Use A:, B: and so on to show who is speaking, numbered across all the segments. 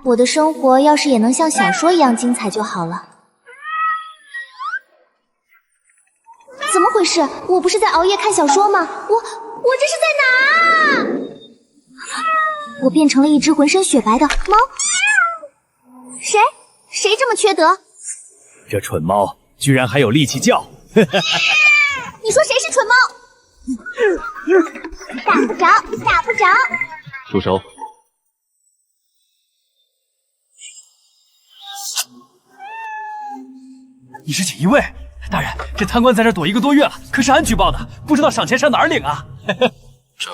A: 我的生活要是也能像小说一样精彩就好了。怎么回事？我不是在熬夜看小说吗？我这是在哪？我变成了一只浑身雪白的猫。谁这么缺德？
B: 这蠢猫居然还有力气叫！
A: 你说谁是蠢猫？打不着，打不着。
B: 住手！你是锦衣卫？大人，这贪官在这躲1个多月了，可是俺举报的，不知道赏钱上哪儿领啊？这。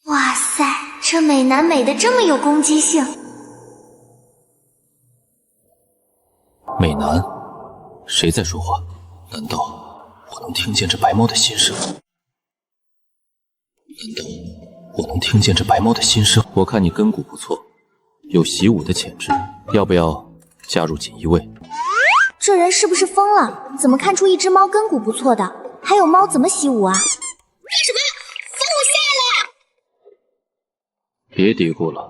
A: 哇塞，这美男美的这么有攻击性。
C: 美男？谁在说话？难道我能听见这白猫的心声？我看你根骨不错，有习武的潜质，要不要加入锦衣卫？
A: 这人是不是疯了？怎么看出一只猫根骨不错的？还有猫怎么习武啊？干什么？放我下来！
C: 别嘀咕了，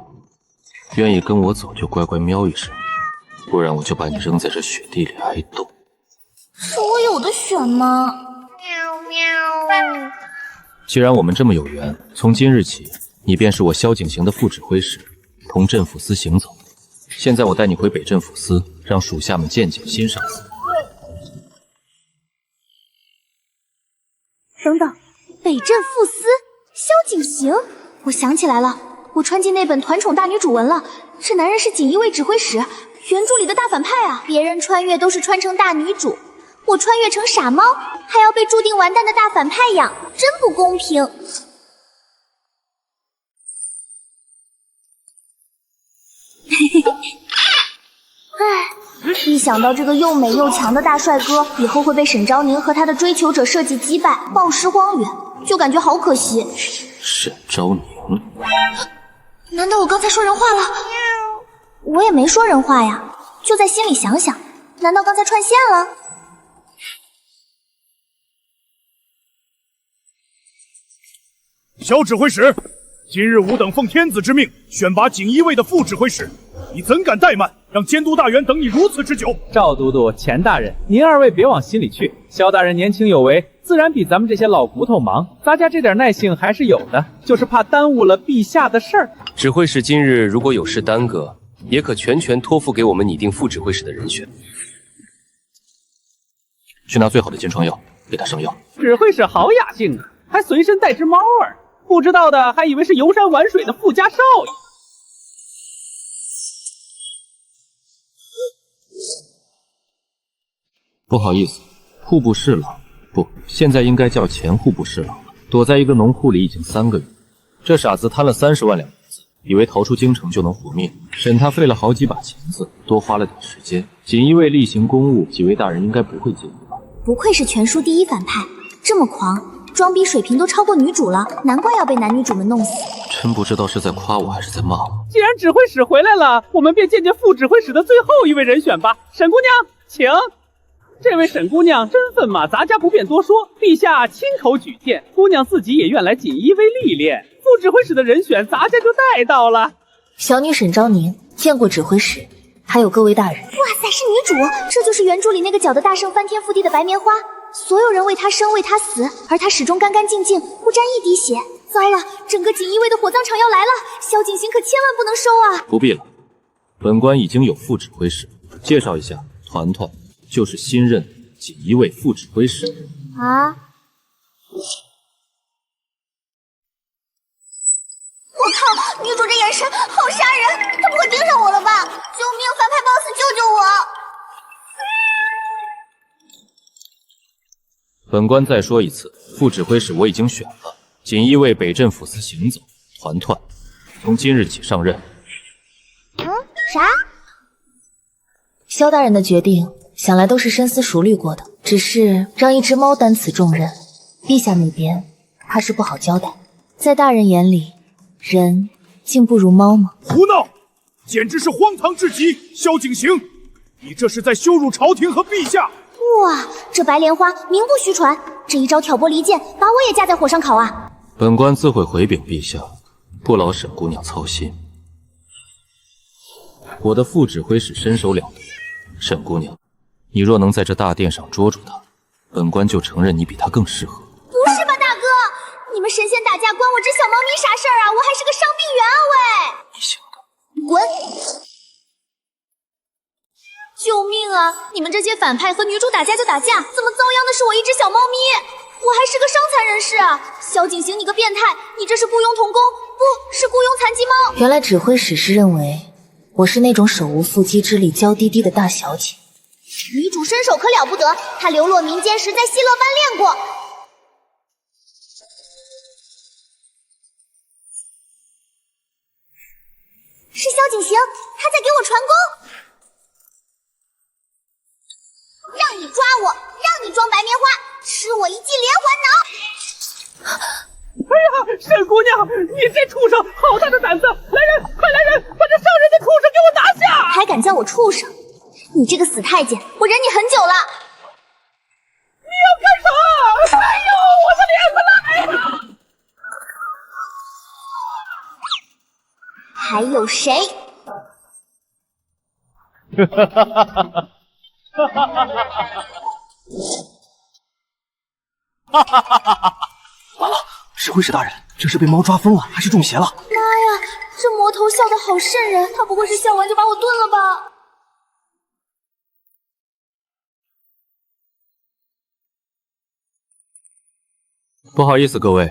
C: 愿意跟我走就乖乖喵一声，不然我就把你扔在这雪地里挨冻。
A: 是我有的选吗？
D: 喵喵。
C: 既然我们这么有缘，从今日起，你便是我萧景行的副指挥使，同镇抚司行走。现在我带你回北镇抚司，让属下们见见新上司。
A: 等等，北镇抚司萧景行，我想起来了，我穿进那本《团宠大女主文》了，这男人是锦衣卫指挥使，原著里的大反派啊！别人穿越都是穿成大女主，我穿越成傻猫，还要被注定完蛋的大反派养，真不公平。唉，一想到这个又美又强的大帅哥以后会被沈昭宁和他的追求者设计击败，暴尸荒原，就感觉好可惜。
C: 沈昭宁？
A: 难道我刚才说人话了？我也没说人话呀，就在心里想想。难道刚才串线了？
E: 萧指挥使，今日吾等奉天子之命，选拔锦衣卫的副指挥使，你怎敢怠慢，让监督大员等你如此之久？
F: 赵都督、钱大人，您二位别往心里去。萧大人年轻有为，自然比咱们这些老骨头忙。咱家这点耐性还是有的，就是怕耽误了陛下的事儿。
G: 指挥使今日如果有事耽搁，也可全权托付给我们拟定副指挥使的人选。
C: 去拿最好的煎疮药，给他上药。
F: 指挥使好雅兴啊，还随身带只猫儿。不知道的还以为是游山玩水的富家少爷。
C: 不好意思，户部侍郎，不，现在应该叫前户部侍郎了。躲在一个农户里已经3个月，这傻子贪了30万两银子，以为逃出京城就能活命，审他费了好几把钳子，多花了点时间。锦衣卫例行公务，几位大人应该不会介意吧？
A: 不愧是全书第一反派，这么狂，装逼水平都超过女主了，难怪要被男女主们弄死。
C: 真不知道是在夸我还是在骂我。
F: 既然指挥使回来了，我们便见见副指挥使的最后一位人选吧。沈姑娘，请。这位沈姑娘身份嘛，咱家不便多说，陛下亲口举荐，姑娘自己也愿来锦衣卫历练。副指挥使的人选，咱家就带到了。
H: 小女沈昭宁见过指挥使，还有各位大人。
A: 哇塞，是女主，这就是原著里那个搅得大圣翻天覆地的白棉花。所有人为她生，为她死，而她始终干干净净，不沾一滴血。糟了，整个锦衣卫的火葬场要来了，萧景行可千万不能收啊！
C: 不必了，本官已经有副指挥使，介绍一下，团团就是新任锦衣卫副指挥使。
A: 啊！我靠，女主这眼神好杀人，她不会盯上我了吧？救命，反派 boss 救救我！
C: 本官再说一次，副指挥使我已经选了，锦衣卫北镇抚司行走，团团从今日起上任。
A: 啥？
H: 萧大人的决定想来都是深思熟虑过的，只是让一只猫担此重任，陛下那边怕是不好交代。在大人眼里，人竟不如猫吗？
E: 胡闹，简直是荒唐至极！萧景行，你这是在羞辱朝廷和陛下！
A: 哇，这白莲花名不虚传，这一招挑拨离间，把我也架在火上烤啊！
C: 本官自会回禀陛下，不劳沈姑娘操心。我的副指挥使身手了得，沈姑娘，你若能在这大殿上捉住他，本官就承认你比他更适合。
A: 不是吧，大哥？你们神仙打架关我只小猫咪啥事儿啊？我还是个伤病员啊喂！
C: 你行的。
A: 滚！救命啊！你们这些反派和女主打架就打架，怎么遭殃的是我一只小猫咪？我还是个伤残人士啊！萧景行，你个变态！你这是雇佣童工，不是雇佣残疾猫！
H: 原来指挥使是认为我是那种手无缚鸡之力、娇滴滴的大小姐。
A: 女主身手可了不得，她流落民间时在戏乐班练过。是萧景行，他在给我传功。让你抓我，让你装白棉花，吃我一记连环挠！
F: 哎呀，沈姑娘，你这畜生好大的胆子！来人，快来人，把这伤人的畜生给我拿下！
A: 还敢叫我畜生？你这个死太监，我忍你很久了。
F: 你要干啥？哎呦，我的脸子了！哎呀！
A: 还有谁？
B: 完了，指挥使大人，这是被猫抓疯了，还是中邪了？
A: 妈呀，这魔头笑得好瘆人，他不会是笑完就把我炖了吧？
C: 不好意思，各位，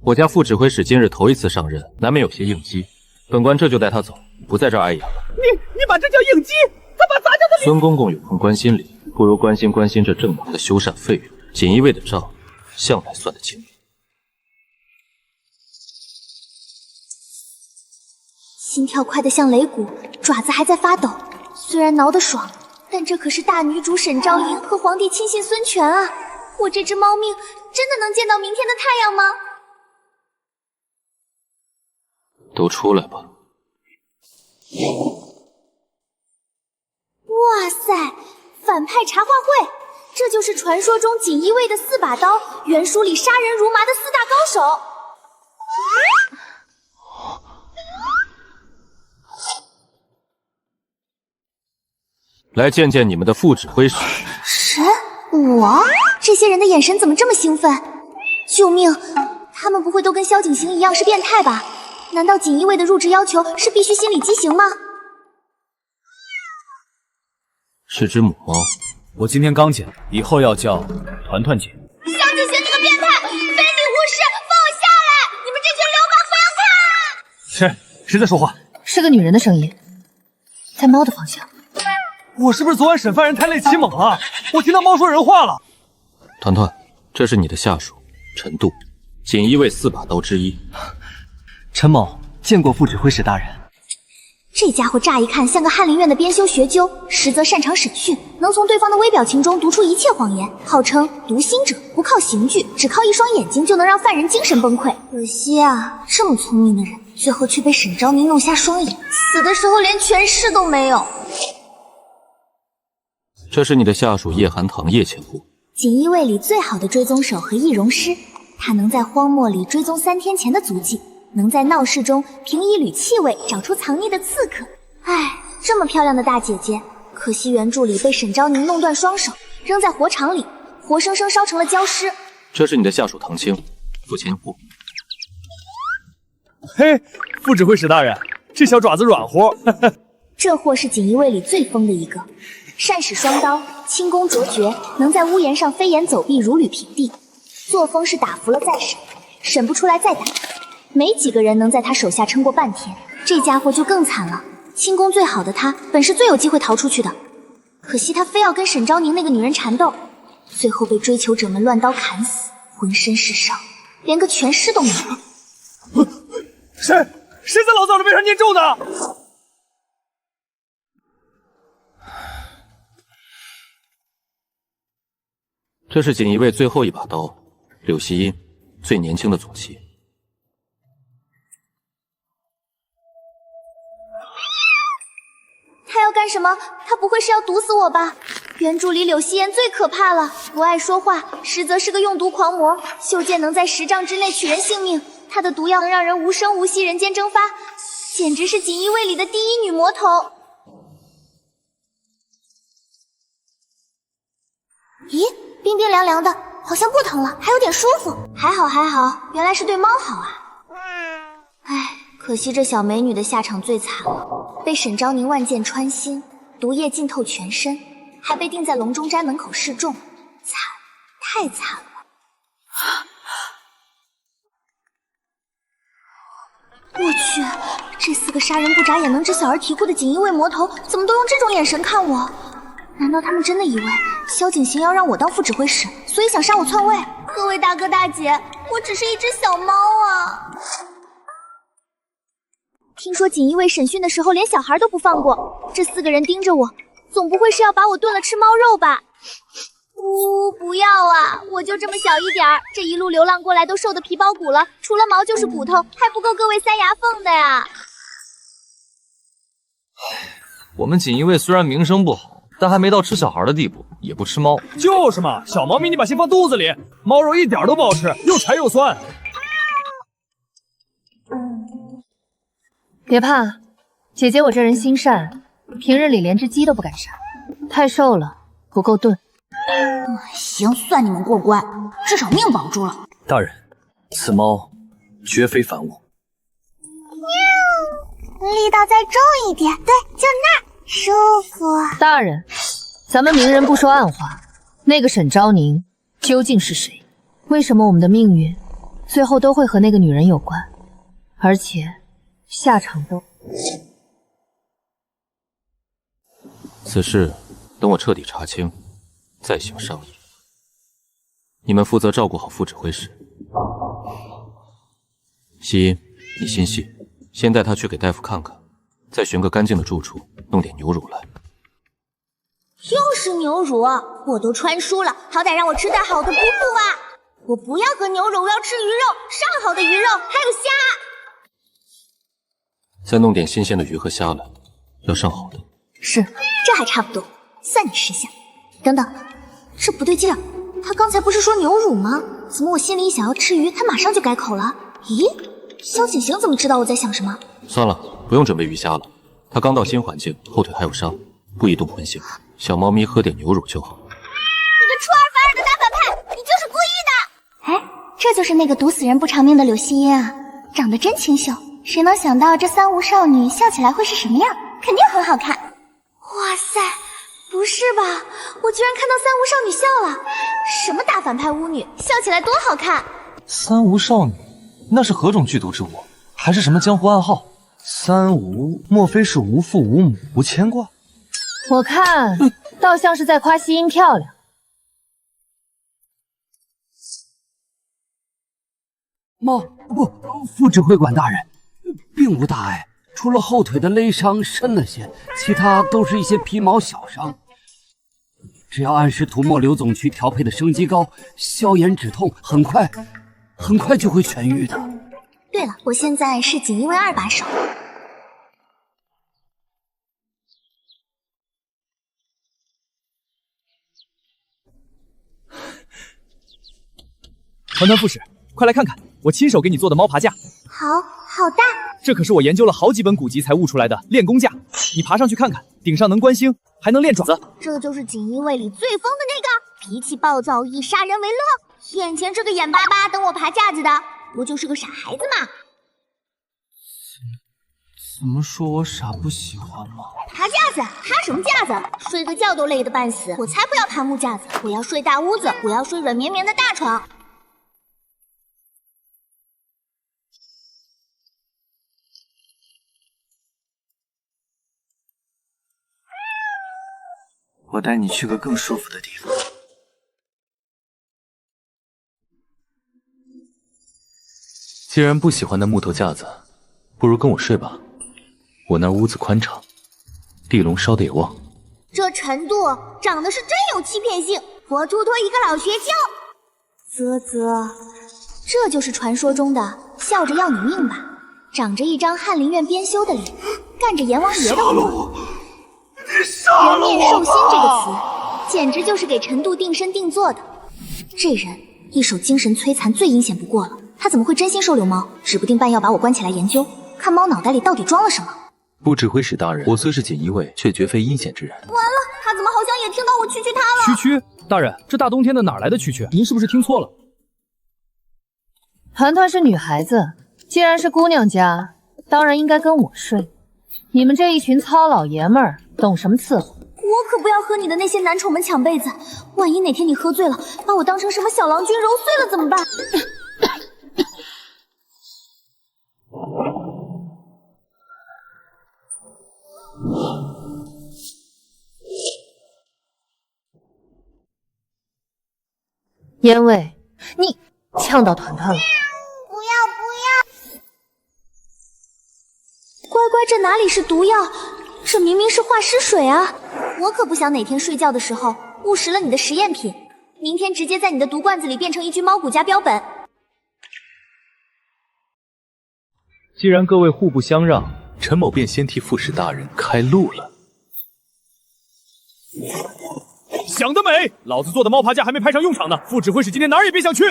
C: 我家副指挥使今日头一次上任，难免有些应激。本官这就带他走，不在这儿碍眼了。
F: 你把这叫应激？他把咱家的
C: 孙公公有空关心礼，不如关心关心这正门的修缮费用。锦衣卫的账向来算得清。
A: 心跳快得像擂鼓，爪子还在发抖。虽然挠得爽，但这可是大女主沈昭莹和皇帝亲信孙权啊！我这只猫命真的能见到明天的太阳吗？
C: 都出来吧！
A: 哇塞，反派茶话会，这就是传说中锦衣卫的4把刀，原书里杀人如麻的4大高手。
C: 来见见你们的副指挥使。
A: 谁？我？这些人的眼神怎么这么兴奋？救命！他们不会都跟萧景行一样是变态吧？难道锦衣卫的入职要求是必须心理畸形吗？
C: 是只母猫。
B: 我今天刚捡，以后要叫团团姐。
A: 萧景行，你个变态，非礼勿视，放我下来！你们这群流氓不要看！
B: 谁在说话？
H: 是个女人的声音，在猫的方向。
B: 我是不是昨晚审犯人太累起猛了？我听到猫说人话了。
C: 团团，这是你的下属陈度，锦衣卫4把刀之一。
B: 陈某见过副指挥使大人。
A: 这家伙乍一看像个翰林院的编修学究，实则擅长审讯，能从对方的微表情中读出一切谎言，号称读心者，不靠刑具，只靠一双眼睛就能让犯人精神崩溃。可惜啊，这么聪明的人，最后却被沈昭宁弄瞎双眼，死的时候连全尸都没有。
C: 这是你的下属叶寒堂叶千户，
A: 锦衣卫里最好的追踪手和易容师，他能在荒漠里追踪3天前的足迹，能在闹市中凭一缕气味找出藏匿的刺客。唉，这么漂亮的大姐姐，可惜原著里被沈昭宁弄断双手，扔在火场里，活生生烧成了焦尸。
C: 这是你的下属唐青，副千户。
B: 嘿，副指挥使大人，这小爪子软乎。
A: 这货是锦衣卫里最疯的一个，善使双刀，轻功卓绝，能在屋檐上飞檐走壁，如履平地。作风是打服了再审，审不出来再打。没几个人能在他手下撑过半天，这家伙就更惨了。轻功最好的他，本是最有机会逃出去的，可惜他非要跟沈昭宁那个女人缠斗，最后被追求者们乱刀砍死，浑身是伤，连个全尸都没有。
B: 谁在老子耳朵边上念咒呢？
C: 这是锦衣卫最后一把刀，柳希音，最年轻的左旗。
A: 他要干什么？他不会是要毒死我吧？原著里柳熙妍最可怕了，不爱说话，实则是个用毒狂魔。修剑能在10丈之内取人性命，她的毒药能让人无声无息人间蒸发，简直是锦衣卫里的第一女魔头。咦，冰冰凉凉的，好像不疼了，还有点舒服。还好还好，原来是对猫好啊。唉，可惜这小美女的下场最惨了，被沈昭宁万箭穿心，毒液浸透全身，还被钉在笼中斋门口示众，惨，太惨了。我去，这4个杀人不眨眼能治小儿啼哭的锦衣卫魔头，怎么都用这种眼神看我？难道他们真的以为萧景行要让我当副指挥使，所以想杀我篡位？各位大哥大姐，我只是一只小猫啊！听说锦衣卫审讯的时候连小孩都不放过，这4个人盯着我，总不会是要把我炖了吃猫肉吧？不要啊！我就这么小一点儿，这一路流浪过来都瘦得皮包骨了，除了毛就是骨头，还不够各位塞牙缝的呀！
C: 我们锦衣卫虽然名声不好，但还没到吃小孩的地步，也不吃猫。
B: 就是嘛，小猫咪你把心放肚子里，猫肉一点都不好吃，又柴又酸。
H: 别怕，姐姐我这人心善，平日里连只鸡都不敢杀，太瘦了不够炖。
A: 行，算你们过关，至少命保住了。
B: 大人，此猫绝非凡物。
A: 力道再重一点，对，就那儿，舒服。
H: 大人，咱们明人不说暗话，那个沈昭宁究竟是谁？为什么我们的命运最后都会和那个女人有关，而且下场都……
C: 此事等我彻底查清，再行商议。你们负责照顾好副指挥使。希音，你心细，先带他去给大夫看看，再寻个干净的住处，弄点牛乳来。
A: 又是牛乳，我都穿书了，好歹让我吃点好的补补啊！我不要喝牛乳，我要吃鱼肉，上好的鱼肉，还有虾。
C: 再弄点新鲜的鱼和虾来，要上好的。
A: 是，这还差不多，算你识相。等等，这不对劲儿，他刚才不是说牛乳吗？怎么我心里一想要吃鱼，他马上就改口了？咦，萧景行怎么知道我在想什么？
C: 算了，不用准备鱼虾了。他刚到新环境，后腿还有伤，不宜动荤腥。小猫咪喝点牛乳就好。
A: 你个出尔反尔的大反派，你就是故意的！哎，这就是那个毒死人不偿命的柳熙音啊，长得真清秀。谁能想到这三无少女笑起来会是什么样？肯定很好看。哇塞，不是吧？我居然看到三无少女笑了！什么大反派巫女，笑起来多好看！
I: 三无少女，那是何种剧毒之物？还是什么江湖暗号？三无，莫非是无父无母无牵挂？
H: 我看倒像是在夸希音漂亮。
J: 副指挥官大人，并无大碍，除了后腿的勒伤深了些，其他都是一些皮毛小伤。只要按时涂抹刘总区调配的生肌膏，消炎止痛，很快就会痊愈的。
A: 对了，我现在是锦衣卫2把手。
B: 团团副使，快来看看我亲手给你做的猫爬架。
A: 好大！
B: 这可是我研究了好几本古籍才悟出来的练功架，你爬上去看看，顶上能观星，还能练爪子。
A: 这就是锦衣卫里最疯的那个，脾气暴躁，以杀人为乐。眼前这个眼巴巴等我爬架子的，不就是个傻孩子吗？
I: 怎么说我傻不喜欢吗？
A: 爬架子，爬什么架子？睡个觉都累得半死。我才不要爬木架子，我要睡大屋子，我要睡软绵绵的大床。
I: 我带你去个更舒服的地方。
C: 既然不喜欢那木头架子，不如跟我睡吧。我那屋子宽敞，地笼烧得也旺。
A: 这程度长得是真有欺骗性，活脱脱一个老学究。啧啧，这就是传说中的笑着要你命吧？长着一张翰林院编修的脸，干着阎王爷的活。人面兽心这个词，简直就是给陈度定身定做的。这人一手精神摧残最阴险不过了，他怎么会真心收留猫？指不定半要把我关起来研究，看猫脑袋里到底装了什么。
C: 不指挥使大人，我虽是锦衣卫，却绝非阴险之人。
A: 完了，他怎么好像也听到我蛐蛐他了？
B: 区区，大人，这大冬天的哪来的蛐蛐？您是不是听错了？
H: 团团是女孩子，既然是姑娘家，当然应该跟我睡。你们这一群糙老爷们儿，懂什么伺候？
A: 我可不要和你的那些男宠们抢被子，万一哪天你喝醉了，把我当成什么小郎君揉碎了怎么办？
H: 烟味，你呛到团团了。
D: 不要！
A: 乖乖，这哪里是毒药，这明明是化尸水啊！我可不想哪天睡觉的时候误食了你的实验品，明天直接在你的毒罐子里变成一具猫骨架标本。
C: 既然各位互不相让，陈某便先替副使大人开路了。
E: 想得美！老子做的猫爬架还没派上用场呢，副指挥使今天哪儿也别想去。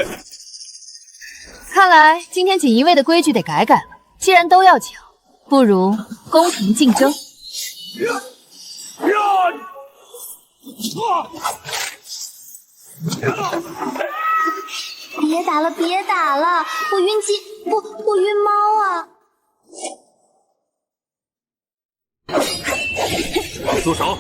H: 看来今天锦衣卫的规矩得改改了，既然都要抢，不如公平竞争。
A: 别打了，别打了，我晕机，我晕猫啊！
C: 住手！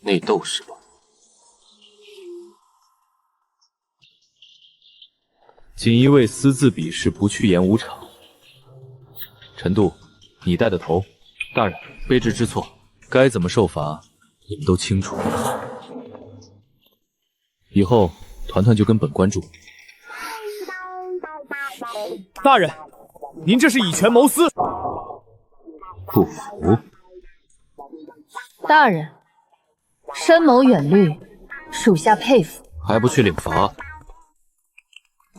C: 内斗是吧？锦衣卫私自比试，不去演武场。陈度，你带的头。大人，卑职知错，该怎么受罚，你们都清楚。以后团团就跟本官住。
E: 大人，您这是以权谋私。
C: 不服？
H: 大人，深谋远虑，属下佩服。
C: 还不去领罚？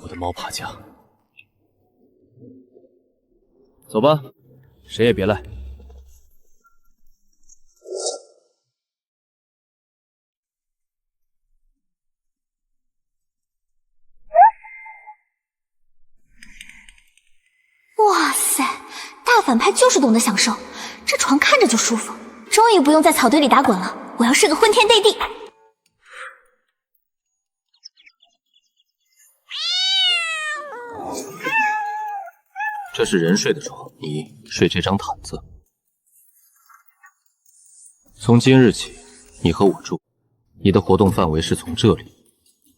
C: 我的猫爬架。走吧，谁也别赖。
A: 哇塞，大反派就是懂得享受，这床看着就舒服，终于不用在草堆里打滚了，我要是个昏天内地。
C: 这是人睡的床，你睡这张毯子。从今日起，你和我住，你的活动范围是从这里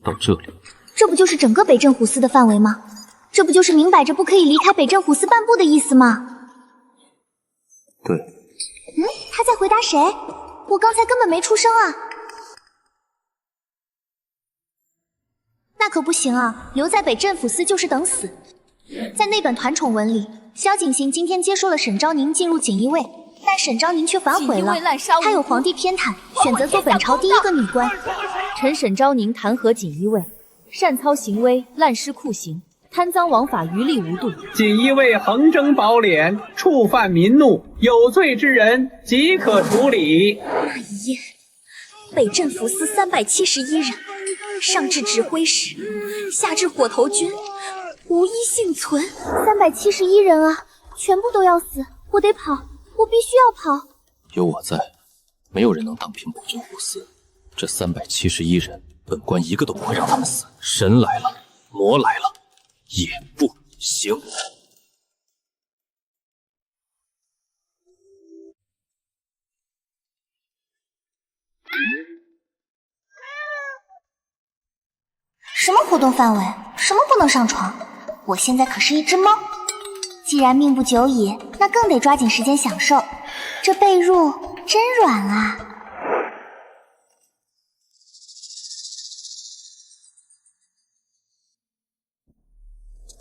C: 到这里。
A: 这不就是整个北镇虎司的范围吗？这不就是明摆着不可以离开北镇虎司半步的意思吗？
C: 对。
A: 他在回答谁？我刚才根本没出声啊。那可不行啊，留在北镇抚司就是等死。在那本团宠文里，萧景行今天接收了沈昭宁进入锦衣卫，但沈昭宁却反悔了。他有皇帝偏袒，选择做本朝第一个女官。
H: 臣沈昭宁弹劾锦衣卫，擅操行威，滥施酷刑，贪赃枉法，余力无度。
F: 锦衣卫横征暴敛，触犯民怒，有罪之人即可处理。
A: 耶！北镇抚司371人，上至指挥使，下至火头军，无一幸存。371人啊，全部都要死！我得跑，我必须要跑。
C: 有我在，没有人能荡平北镇虎司。这371人，本官一个都不会让他们死。神来了，魔来了，也不行。
A: 什么活动范围？什么不能上床？我现在可是一只猫，既然命不久矣，那更得抓紧时间享受。这被褥真软啊！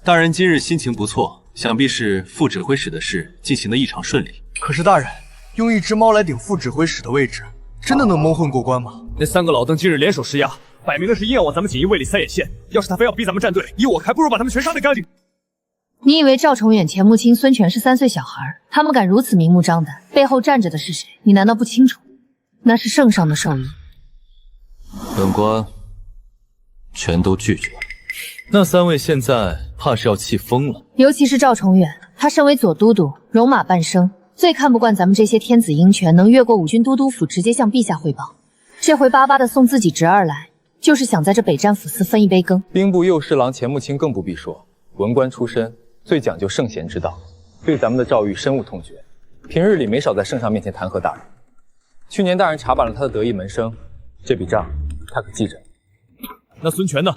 C: 大人今日心情不错，想必是副指挥使的事进行得异常顺利。
I: 可是大人，用一只猫来顶副指挥使的位置，真的能蒙混过关吗？
E: 那3个老邓今日联手施压，摆明了是硬要往咱们锦衣卫里塞眼线。要是他非要逼咱们站队，以我还不如把他们全杀得干净。
H: 你以为赵重远、钱穆青、孙权是3岁小孩，他们敢如此明目张胆？背后站着的是谁？你难道不清楚？那是圣上的授意。
C: 本官全都拒绝。
I: 那3位现在怕是要气疯了。
H: 尤其是赵重远，他身为左都督，戎马半生，最看不惯咱们这些天子鹰犬能越过五军都督府直接向陛下汇报。这回巴巴的送自己侄儿来，就是想在这北战府司分一杯羹。
K: 兵部右侍郎钱穆青更不必说，文官出身，最讲究圣贤之道，对咱们的诏谕深恶痛绝，平日里没少在圣上面前弹劾大人。去年大人查办了他的得意门生，这笔账他可记着。
E: 那孙权呢？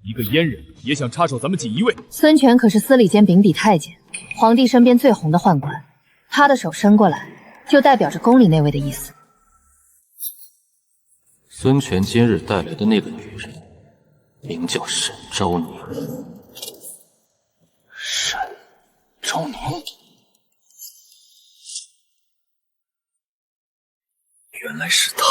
E: 一个阉人也想插手咱们锦衣卫？
H: 孙权可是司礼监秉笔太监，皇帝身边最红的宦官，他的手伸过来，就代表着宫里那位的意思。
C: 孙权今日带来的那个女人，名叫沈昭宁。
I: 沈昭宁，原来是他！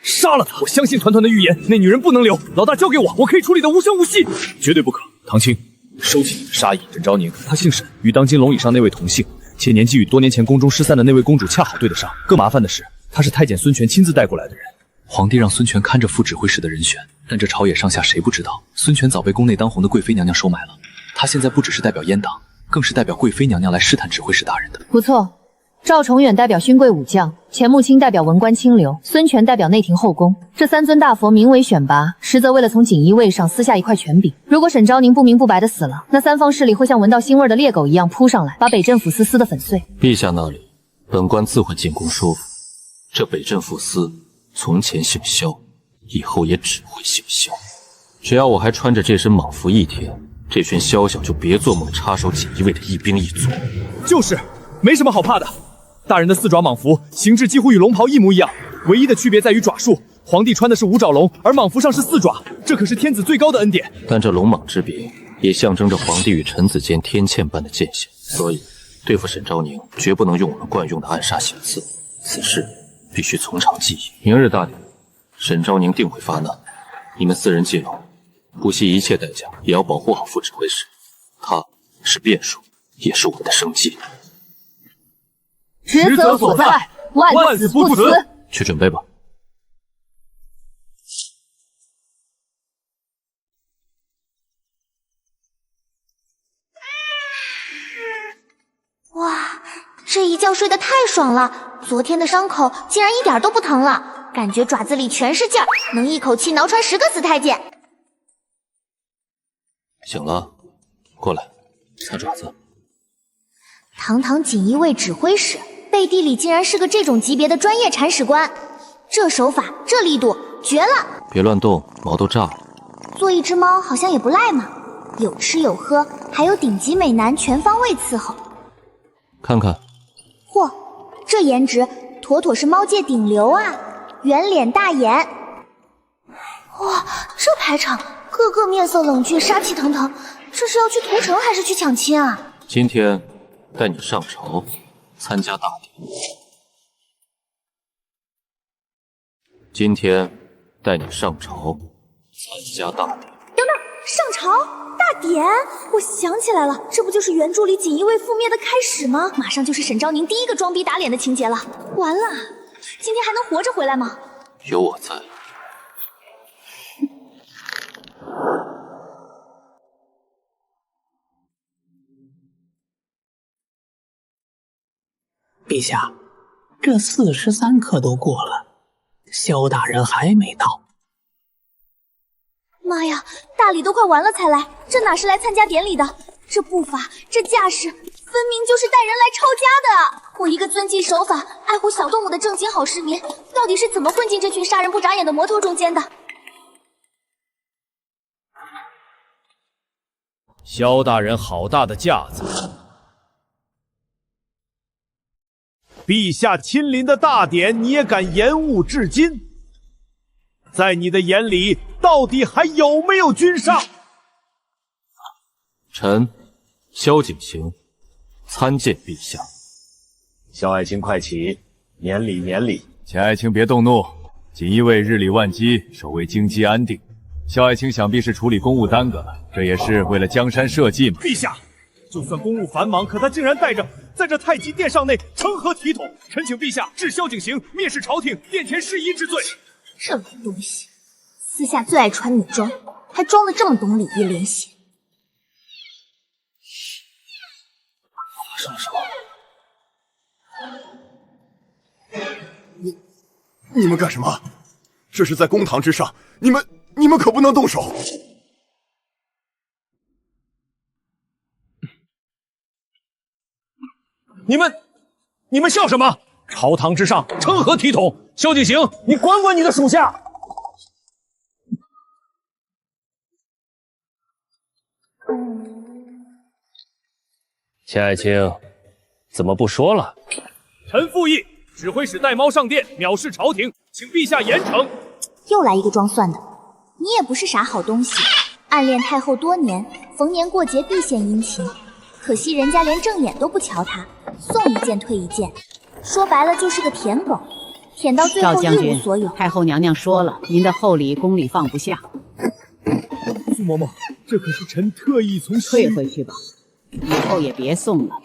E: 杀了他！我相信团团的预言，那女人不能留。老大交给我，我可以处理的无声无息。绝对不可！唐青，收起你的杀意。沈昭宁，她姓沈，与当今龙椅上那位同姓，且年纪与多年前宫中失散的那位公主恰好对得上。更麻烦的是，她是太监孙权亲自带过来的人。皇帝让孙权看着副指挥使的人选，但这朝野上下谁不知道，孙权早被宫内当红的贵妃娘娘收买了。他现在不只是代表阉党，更是代表贵妃娘娘来试探指挥使大人的。
H: 不错，赵重远代表勋贵武将，钱穆青代表文官清流，孙权代表内廷后宫。这3尊大佛名为选拔，实则为了从锦衣卫上撕下一块权柄。如果沈昭宁不明不白的死了，那3方势力会像闻到腥味的猎狗一样扑上来，把北镇抚司撕得粉碎。
C: 陛下那里，本官自会进宫说服。这北镇抚司从前姓萧，以后也只会姓萧。只要我还穿着这身蟒服一天，这群宵小就别做梦插手锦衣卫的一兵一卒。
E: 就是，没什么好怕的。大人的4爪蟒服形制几乎与龙袍一模一样，唯一的区别在于爪数。皇帝穿的是5爪龙，而蟒服上是4爪，这可是天子最高的恩典。
C: 但这龙蟒之别，也象征着皇帝与臣子间天堑般的界限。所以，对付沈昭宁，绝不能用我们惯用的暗杀行刺。此事必须从长计议。明日大典，沈昭宁定会发难，你们4人进牢，不惜一切代价也要保护好副指挥使。他是变数，也是我们的生计。
H: 职责所在，万死不辞。
C: 去准备吧。
A: 哇，这一觉睡得太爽了，昨天的伤口竟然一点都不疼了，感觉爪子里全是劲儿，能一口气挠穿10个死太监。
C: 醒了，过来，擦爪子。
A: 堂堂锦衣卫指挥使，背地里竟然是个这种级别的专业铲屎官，这手法，这力度，绝了！
C: 别乱动，毛都炸了。
A: 做一只猫好像也不赖嘛，有吃有喝，还有顶级美男全方位伺候。
C: 看看，
A: 嚯，这颜值妥妥是猫界顶流啊！圆脸大眼，哇，这排场个个面色冷峻，杀气腾腾，这是要去屠城还是去抢亲啊？
C: 今天带你上朝参加大典。今天带你上朝参加大典。
A: 等等，上朝大典？我想起来了，这不就是原著里锦衣卫覆灭的开始吗？马上就是沈昭宁第一个装逼打脸的情节了。完了，今天还能活着回来吗？
C: 有我在。
L: 陛下，这43刻都过了，萧大人还没到。
A: 妈呀，大礼都快完了才来，这哪是来参加典礼的？这步伐，这架势，分明就是带人来抄家的！我一个遵纪守法、爱护小动物的正经好市民，到底是怎么混进这群杀人不眨眼的魔头中间的？
E: 萧大人好大的架子！陛下亲临的大典，你也敢延误至今？在你的眼里，到底还有没有君上？
C: 臣萧景行参见陛下。
M: 萧爱卿快起，免礼免礼。
N: 钱爱卿别动怒，锦衣卫日理万机，守卫京畿安定。萧爱卿想必是处理公务耽搁了，这也是为了江山社稷嘛。
E: 陛下，就算公务繁忙，可他竟然带着在这太极殿上内成何体统？臣请陛下治萧景行蔑视朝廷、殿前失仪之罪。
A: 这种东西，私下最爱穿女装，还装得这么懂礼义廉耻。
I: 发生了什么？
O: 你们干什么？这是在公堂之上，你们可不能动手。
E: 你们笑什么？朝堂之上，成何体统？萧景行，你管管你的属下。
G: 钱爱卿，怎么不说了？
E: 臣附议，指挥使带猫上殿，藐视朝廷，请陛下严惩。
A: 又来一个装蒜的，你也不是啥好东西，暗恋太后多年，逢年过节必献殷勤，可惜人家连正眼都不瞧他，送一件退一件，说白了就是个舔狗，舔到最后一无所有。
P: 太后娘娘说了，您的厚礼宫里放不下。
E: 苏嬷嬷，这可是臣特意从
P: 退回去吧，以后也别送了。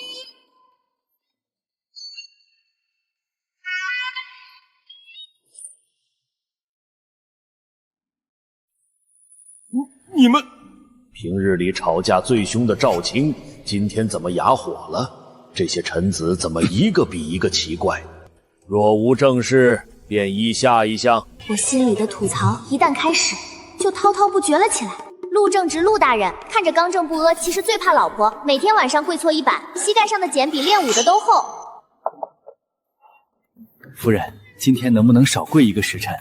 M: 你们平日里吵架最凶的赵青，今天怎么哑火了？这些臣子怎么一个比一个奇怪？若无正事，便一下一项。
A: 我心里的吐槽一旦开始，就滔滔不绝了起来。陆正直陆大人看着刚正不阿，其实最怕老婆，每天晚上跪搓衣板，膝盖上的茧比练武的都厚。
B: 夫人，今天能不能少跪一个时辰？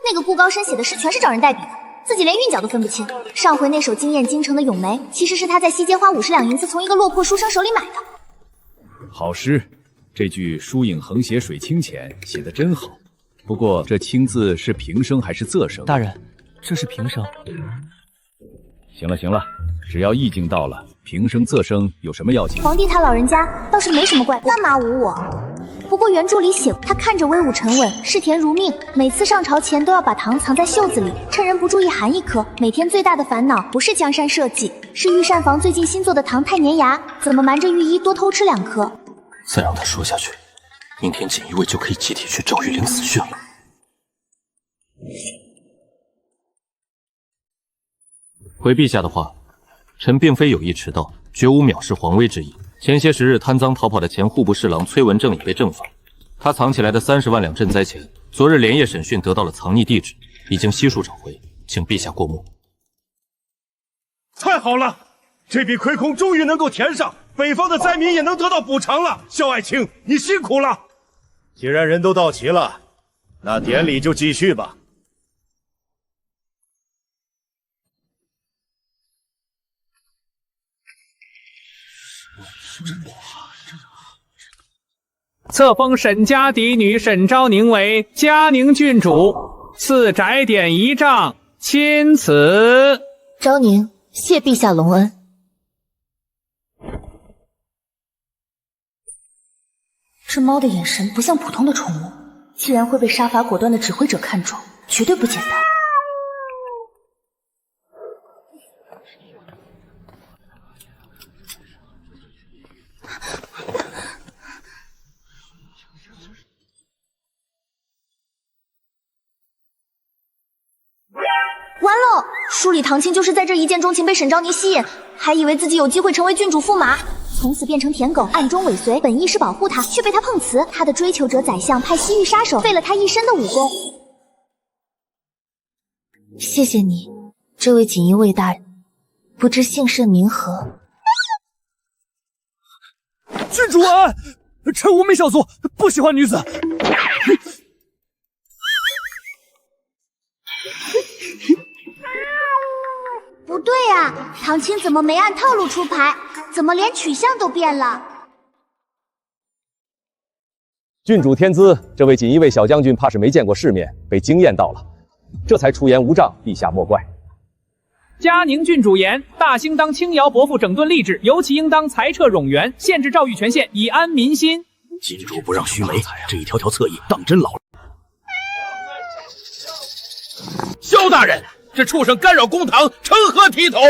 A: 那个顾高深写的诗全是找人代笔的，自己连韵脚都分不清。上回那首惊艳京城的咏梅，其实是他在西街花50两银子从一个落魄书生手里买的。
N: 好诗，这句“疏影横斜水清浅”写得真好。不过这“清”字是平声还是仄声？
I: 大人，这是平声。
N: 行了行了，只要意境到了，平声仄声有什么要紧？
A: 皇帝他老人家倒是没什么怪，干嘛侮我？不过原著里写他看着威武沉稳，视田如命，每次上朝前都要把糖藏在袖子里，趁人不注意含一颗。每天最大的烦恼不是江山社稷，是御膳房最近新做的糖太粘牙，怎么瞒着御医多偷吃2颗？
I: 再让他说下去，明天锦衣卫就可以集体去赵玉玲死讯了。
C: 回陛下的话，臣并非有意迟到，绝无藐视皇威之意。前些时日贪赃逃跑的前户部侍郎崔文正已被正法，他藏起来的30万两赈灾钱，昨日连夜审讯得到了藏匿地址，已经悉数找回，请陛下过目。
E: 太好了，这笔亏空终于能够填上，北方的灾民也能得到补偿了。萧爱卿，你辛苦了。
M: 既然人都到齐了，那典礼就继续吧。
F: 册封沈家嫡女沈昭宁为嘉宁郡主，赐宅典1丈，钦此。
H: 昭宁，谢陛下隆恩。这猫的眼神不像普通的宠物，既然会被杀伐果断的指挥者看中，绝对不简单。
A: 完了，书里唐青就是在这一见钟情被沈昭宁吸引，还以为自己有机会成为郡主驸马，从此变成舔狗，暗中尾随，本意是保护他，却被他碰瓷。他的追求者宰相派西域杀手废了他一身的武功。
H: 谢谢你，这位锦衣卫大人，不知姓甚名何？
E: 郡主安，臣无名小卒，不喜欢女子。
A: 不对啊，唐青怎么没按套路出牌？怎么连取向都变了？
Q: 郡主天资，这位锦衣卫小将军怕是没见过世面，被惊艳到了，这才出言无杖，陛下莫怪。
F: 嘉宁郡主言：大兴当轻徭薄赋，整顿吏治，尤其应当裁撤冗员，限制诏狱权限，以安民心。
M: 金主不让须眉，这一条条侧翼当真老了。
E: 萧大人，
M: 这畜生干扰公堂，成何体统？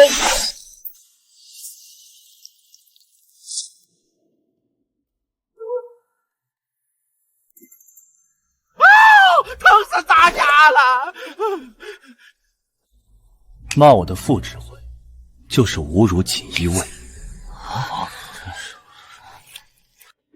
J: 疼死大家了！
I: 骂我的副指挥，就是侮辱锦衣卫。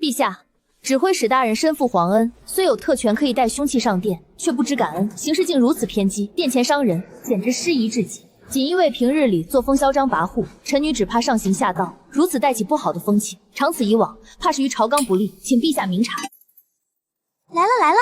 H: 陛下，指挥使大人身负皇恩，虽有特权可以带凶器上殿，却不知感恩，行事竟如此偏激，殿前伤人，简直失仪至极。锦衣卫平日里作风嚣张跋扈，臣女只怕上行下道，如此带起不好的风气，长此以往，怕是于朝纲不利，请陛下明察。
A: 来了来了，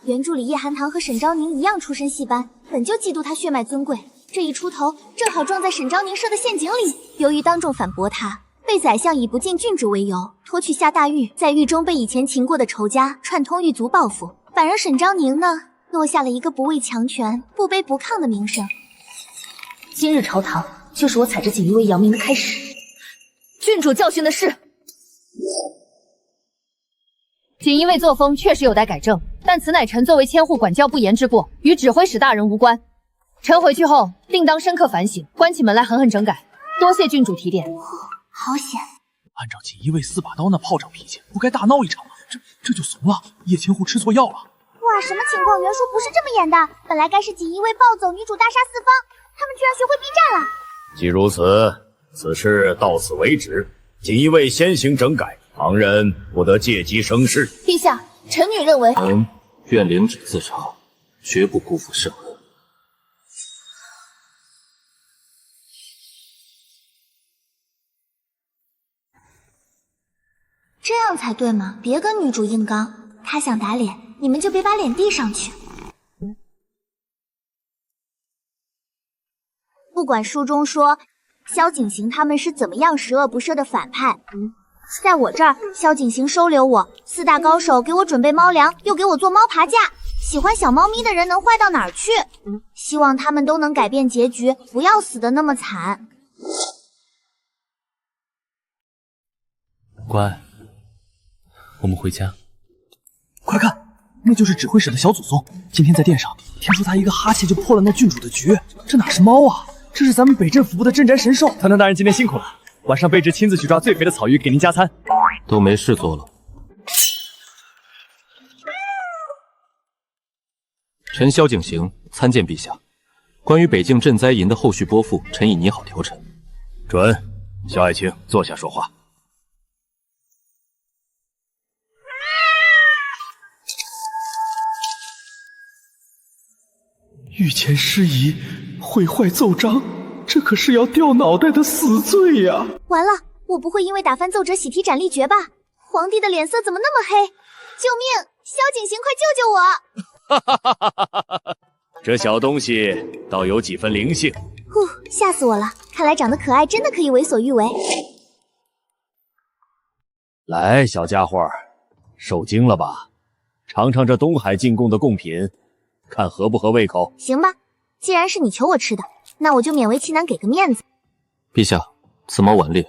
A: 原著里叶寒堂和沈昭宁一样出身戏班，本就嫉妒他血脉尊贵，这一出头正好撞在沈昭宁设的陷阱里。由于当众反驳他，被宰相以不敬郡主为由拖去下大狱，在狱中被以前擒过的仇家串通狱卒报复。反而沈昭宁呢，落下了一个不畏强权、不卑不亢的名声。
H: 今日朝堂就是我踩着锦衣卫扬名的开始。郡主教训的是，锦衣卫作风确实有待改正，但此乃臣作为千户管教不严之过，与指挥使大人无关。臣回去后定当深刻反省，关起门来狠狠整改。多谢郡主提点。
A: 好险！
E: 按照锦衣卫4把刀那炮仗脾气，不该大闹一场吗？这就怂了？叶千户吃错药了？
A: 哇，什么情况？原书不是这么演的，本来该是锦衣卫暴走，女主大杀四方，他们居然学会避战了。
M: 既如此，此事到此为止。锦衣卫先行整改，旁人不得借机生事。
H: 陛下，臣女认为，
C: 愿领旨自查，绝不辜负圣恩。
A: 这样才对嘛，别跟女主硬刚，她想打脸，你们就别把脸递上去。不管书中说萧景行他们是怎么样十恶不赦的反派，在我这儿，萧景行收留我，4大高手给我准备猫粮，又给我做猫爬架，喜欢小猫咪的人能坏到哪儿去？希望他们都能改变结局，不要死得那么惨。
I: 乖，我们回家。
E: 快看，那就是指挥使的小祖宗。今天在殿上听说他一个哈欠就破了那郡主的局，这哪是猫啊，这是咱们北镇府部的镇宅神兽。团团大人今天辛苦了，晚上卑职亲自去抓最肥的草鱼给您加餐。
C: 都没事做了。臣萧景行参见陛下。关于北境赈灾银的后续拨付，臣已拟好条陈。
M: 准。萧爱卿，坐下说话。
E: 御前失仪，毁坏奏章，这可是要掉脑袋的死罪呀！
A: 完了，我不会因为打翻奏折喜提斩立决吧？皇帝的脸色怎么那么黑？救命！萧景行，快救救我！
M: 这小东西倒有几分灵性。
A: 呼，吓死我了！看来长得可爱真的可以为所欲为。
M: 来，小家伙，受惊了吧？尝尝这东海进贡的贡品，看合不合胃口。
A: 行吧，既然是你求我吃的，那我就勉为其难给个面子。
C: 陛下，此猫顽劣，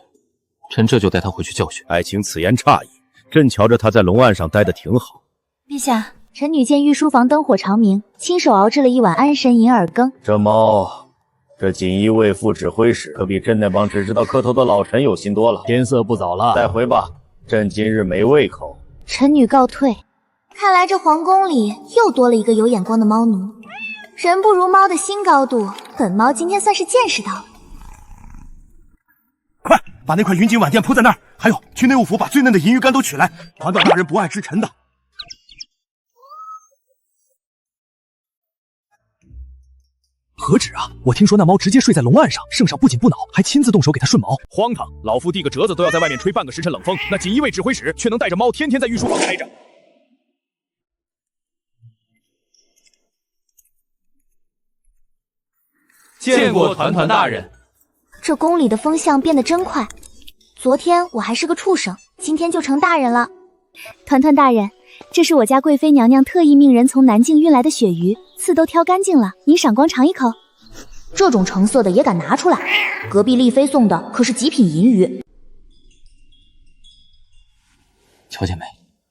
C: 臣这就带他回去教训。
M: 爱卿此言差矣，朕瞧着他在龙案上待得挺好。
A: 陛下，臣女见御书房灯火长明，亲手熬制了一碗安神银耳羹。
M: 这猫，这锦衣卫副指挥使可比朕那帮只知道磕头的老臣有心多了。天色不早了，带回吧，朕今日没胃口。
A: 臣女告退。看来这皇宫里又多了一个有眼光的猫奴。人不如猫的新高度，本猫今天算是见识到了。
O: 快把那块云锦碗垫铺在那儿，还有去内务府把最嫩的银鱼干都取来，团团大人不爱之臣的。
E: 何止啊！我听说那猫直接睡在龙案上，圣上不仅不恼，还亲自动手给它顺毛。荒唐！老夫递个折子都要在外面吹半个时辰冷风，那锦衣卫指挥使却能带着猫天天在御书房待着。
B: 见过团团大人。
A: 这宫里的风向变得真快，昨天我还是个畜生，今天就成大人了。团团大人，这是我家贵妃娘娘特意命人从南境运来的鳕鱼，刺都挑干净了，您赏光尝一口。这种成色的也敢拿出来？隔壁丽妃送的可是极品银鱼。
E: 乔姐妹，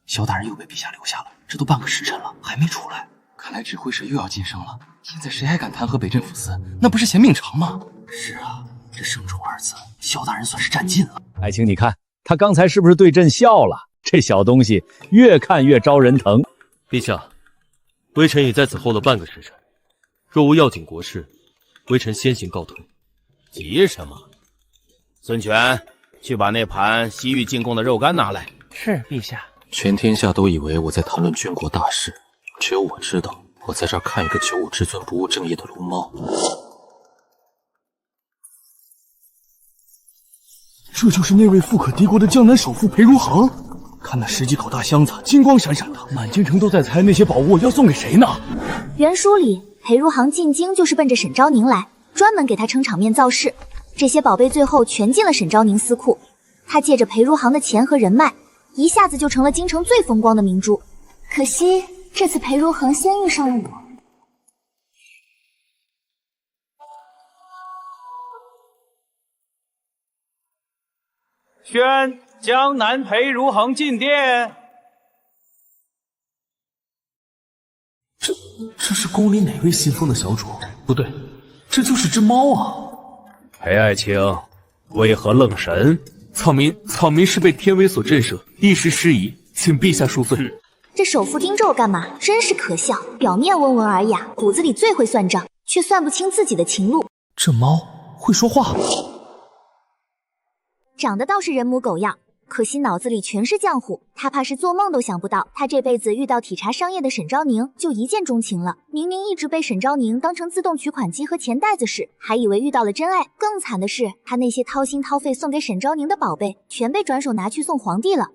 E: 萧大人又被陛下留下了，这都半个时辰了，还没出来。
I: 看来指挥使又要晋升了。现在谁还敢弹劾北镇抚司？那不是嫌命长吗？是啊，这圣主二字，萧大人算是占尽了。
M: 爱卿，你看他刚才是不是对朕笑了？这小东西越看越招人疼。
R: 陛下，微臣已在此候了半个时辰，若无要紧国事，微臣先行告退。
S: 急什么？孙权，去把那盘西域进贡的肉干拿来。
F: 是陛下。
C: 全天下都以为我在谈论郡国大事，只有我知道，我在这儿看一个九五之尊不务正业的龙猫。
E: 这就是那位富可敌国的江南首富裴如行。看那十几口大箱子，金光闪闪的，满京城都在猜那些宝物要送给谁呢？
A: 原书里，裴如行进京就是奔着沈昭宁来，专门给他撑场面造势。这些宝贝最后全进了沈昭宁司库，他借着裴如行的钱和人脉，一下子就成了京城最风光的明珠。可惜这次裴如行先遇上了我。
F: 宣江南裴如行进殿。
E: 这是宫里哪位信封的小主？不对，这就是只猫啊！裴爱卿，为何愣神？草民是被天威所震慑，一时失仪，请陛下恕罪。
A: 这首富盯着我干嘛？真是可笑！表面温文尔雅，骨子里最会算账，却算不清自己的情路。
E: 这猫会说话，
A: 长得倒是人模狗样，可惜脑子里全是浆糊。他怕是做梦都想不到，他这辈子遇到体察商业的沈昭宁就一见钟情了。明明一直被沈昭宁当成自动取款机和钱袋子使，还以为遇到了真爱。更惨的是，他那些掏心掏肺送给沈昭宁的宝贝，全被转手拿去送皇帝了。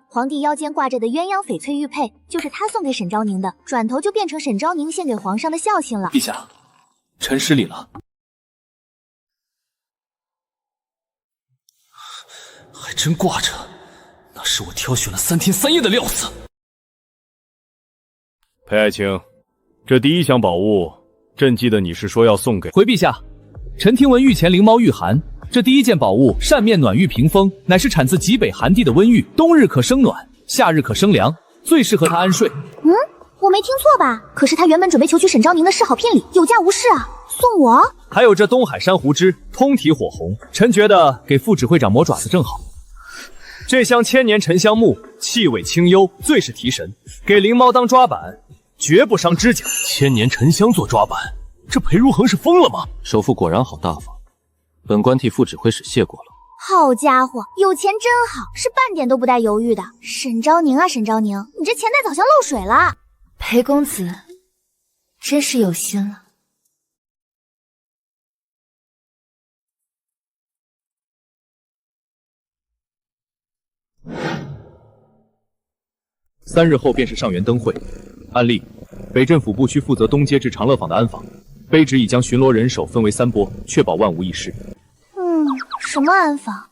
A: 皇帝腰间挂着的鸳鸯翡翠玉佩，就是他送给沈昭宁的，转头就变成沈昭宁献给皇上的孝心了。
E: 陛下，臣失礼了。还真挂着，那是我挑选了3天3夜的料子。
N: 裴爱卿，这第一箱宝物，朕记得你是说要送给……
E: 回陛下，臣听闻御前灵猫御寒，这第一件宝物扇面暖玉屏风，乃是产自极北寒地的温玉，冬日可生暖，夏日可生凉，最适合他安睡。
A: 我没听错吧？可是他原本准备求取沈昭宁的示好聘礼，有价无市啊，送我？
E: 还有这东海珊瑚枝，通体火红，臣觉得给副指挥长磨爪子正好。这箱千年沉香木，气味清幽，最是提神。给灵猫当抓板，绝不伤指甲。
C: 千年沉香做抓板，
E: 这裴如衡是疯了吗？
C: 首富果然好大方，本官替副指挥使谢过了。
A: 好家伙，有钱真好，是半点都不带犹豫的。沈昭宁啊，沈昭宁，你这钱袋早像漏水了。
H: 裴公子真是有心了。
C: 3日后便是上元灯会，按例，北镇抚部区负责东街至长乐坊的安防，卑职已将巡逻人手分为3波，确保万无一失。
A: 什么安防？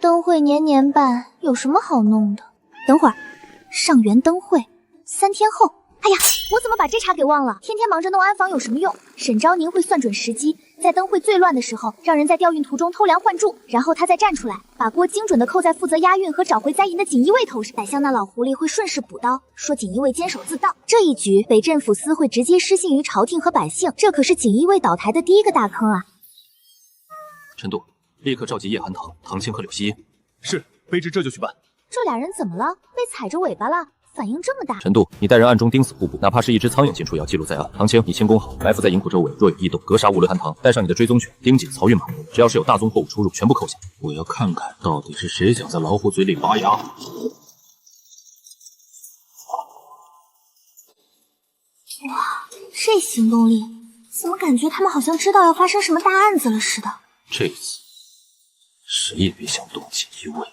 A: 灯会年年办，有什么好弄的？等会儿，上元灯会3天后。哎呀，我怎么把这茬给忘了？天天忙着弄安防有什么用？沈昭宁会算准时机，在灯会最乱的时候，让人在调运途中偷梁换柱，然后他再站出来，把锅精准的扣在负责押运和找回灾银的锦衣卫头上。宰相那老狐狸会顺势补刀，说锦衣卫监守自盗。这一局，北镇抚司会直接失信于朝廷和百姓，这可是锦衣卫倒台的第一个大坑啊！
C: 陈度，立刻召集叶寒堂、唐青和柳熙。
E: 是，卑职这就去办。
A: 这俩人怎么了？被踩着尾巴了？反应这么大。
C: 陈度，你带人暗中盯死户部，哪怕是一只苍蝇进出也要记录在案。唐青，你轻功好，埋伏在营库周围，若有异动，格杀无论。韩唐，带上你的追踪犬，盯紧漕运码头，只要是有大宗货物出入，全部扣下。我要看看到底是谁想在老虎嘴里拔牙。哇，
A: 这行动力，怎么感觉他们好像知道要发生什么大案子了似的？
C: 这次谁也别想动锦衣卫。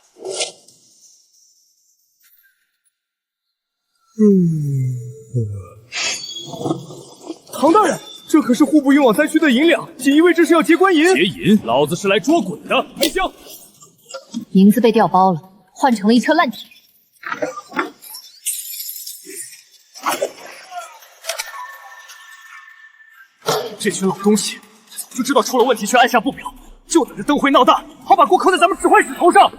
E: 唐大人，这可是户部运往灾区的银两，锦衣卫这是要劫官银。
N: 劫银？老子是来捉鬼的！开箱！
H: 银子被调包了，换成了一车烂铁。
E: 这群老东西，早就知道出了问题却按下不表，就等着灯会闹大，好把锅扣在咱们指挥使头上。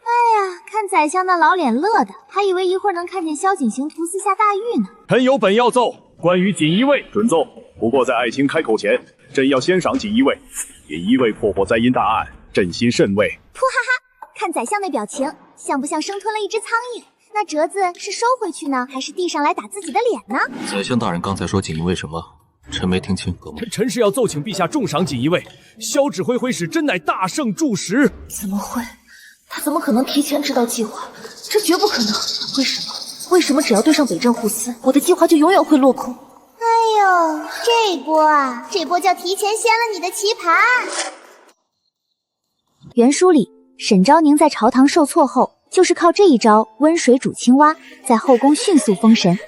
A: 哎呀，看宰相那老脸乐的，还以为一会儿能看见萧景行屠司下大狱呢。
E: 臣有本要奏，关于锦衣卫准奏。不过在爱卿开口前，朕要先赏锦衣卫。锦衣卫破获灾因大案，朕心甚慰。
A: 噗哈哈，看宰相那表情，像不像生吞了一只苍蝇？那折子是收回去呢，还是递上来打自己的脸呢？
C: 宰相大人刚才说锦衣卫什么？臣没听清。
E: 臣是要奏请陛下重赏锦衣卫。萧指挥回使真乃大圣助时。
H: 怎么会？他怎么可能提前知道计划？这绝不可能！为什么？为什么只要对上北镇护司，我的计划就永远会落空？
D: 哎呦，这波啊，这波叫提前掀了你的棋盘。
A: 原书里，沈昭宁在朝堂受挫后，就是靠这一招温水煮青蛙，在后宫迅速封神。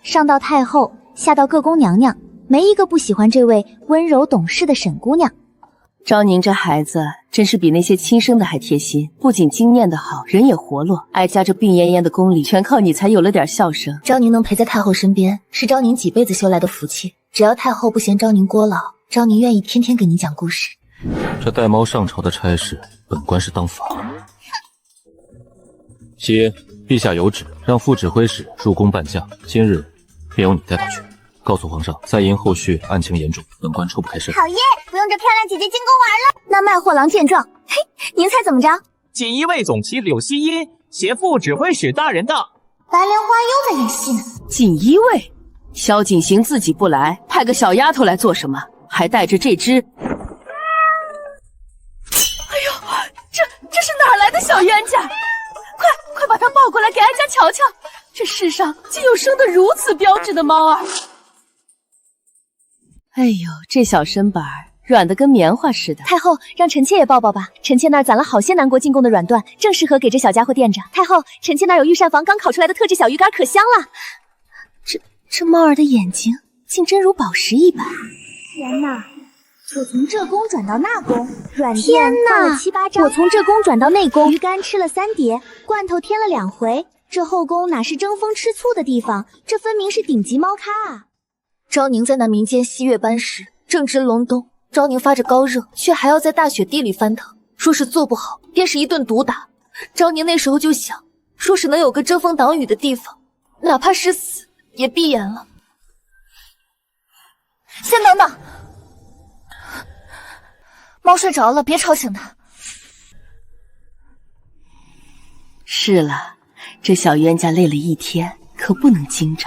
A: 上到太后，下到各宫娘娘，没一个不喜欢这位温柔懂事的沈姑娘。
T: 昭宁这孩子真是比那些亲生的还贴心，不仅经念得好，人也活络。哀家这病恹恹的宫里，全靠你才有了点笑声。
H: 昭宁能陪在太后身边，是昭宁几辈子修来的福气。只要太后不嫌昭宁聒劳，昭宁愿意天天给你讲故事。
C: 这带猫上朝的差事，本官是当法。熙音，陛下有旨，让副指挥使入宫伴驾，今日便由你带他去。告诉皇上，在因后续案情严重，本官抽不开身。
D: 好耶，不用这漂亮姐姐进宫玩了。
A: 那卖货郎见状，嘿，您猜怎么着？
U: 锦衣卫总旗柳熙音携副指挥使大人到。
D: 白莲花又在演戏呢。
T: 锦衣卫，萧景行自己不来，派个小丫头来做什么？还带着这只……哎呦，这是哪来的小冤家？快把他抱过来给哀家瞧瞧，这世上竟有生得如此标致的猫儿。哎呦，这小身板软得跟棉花似的。
A: 太后，让臣妾也抱抱吧。臣妾那儿攒了好些南国进贡的软缎，正适合给这小家伙垫着。太后，臣妾那儿有御膳房刚烤出来的特制小鱼干，可香了。这猫儿的眼睛竟真如宝石一般。天哪！我从这宫转到那宫，软垫放了7、8张。我从这宫转到那宫，鱼干吃了3碟，罐头添了2回。这后宫哪是争风吃醋的地方？这分明是顶级猫咖啊！
H: 昭宁在那民间西月班时正值隆冬，昭宁发着高热，却还要在大雪地里翻腾，说是做不好便是一顿毒打。昭宁那时候就想，说是能有个遮风挡雨的地方，哪怕是死也闭眼了。先等等，猫睡着了，别吵醒它。
T: 是了，这小冤家累了一天，可不能惊着。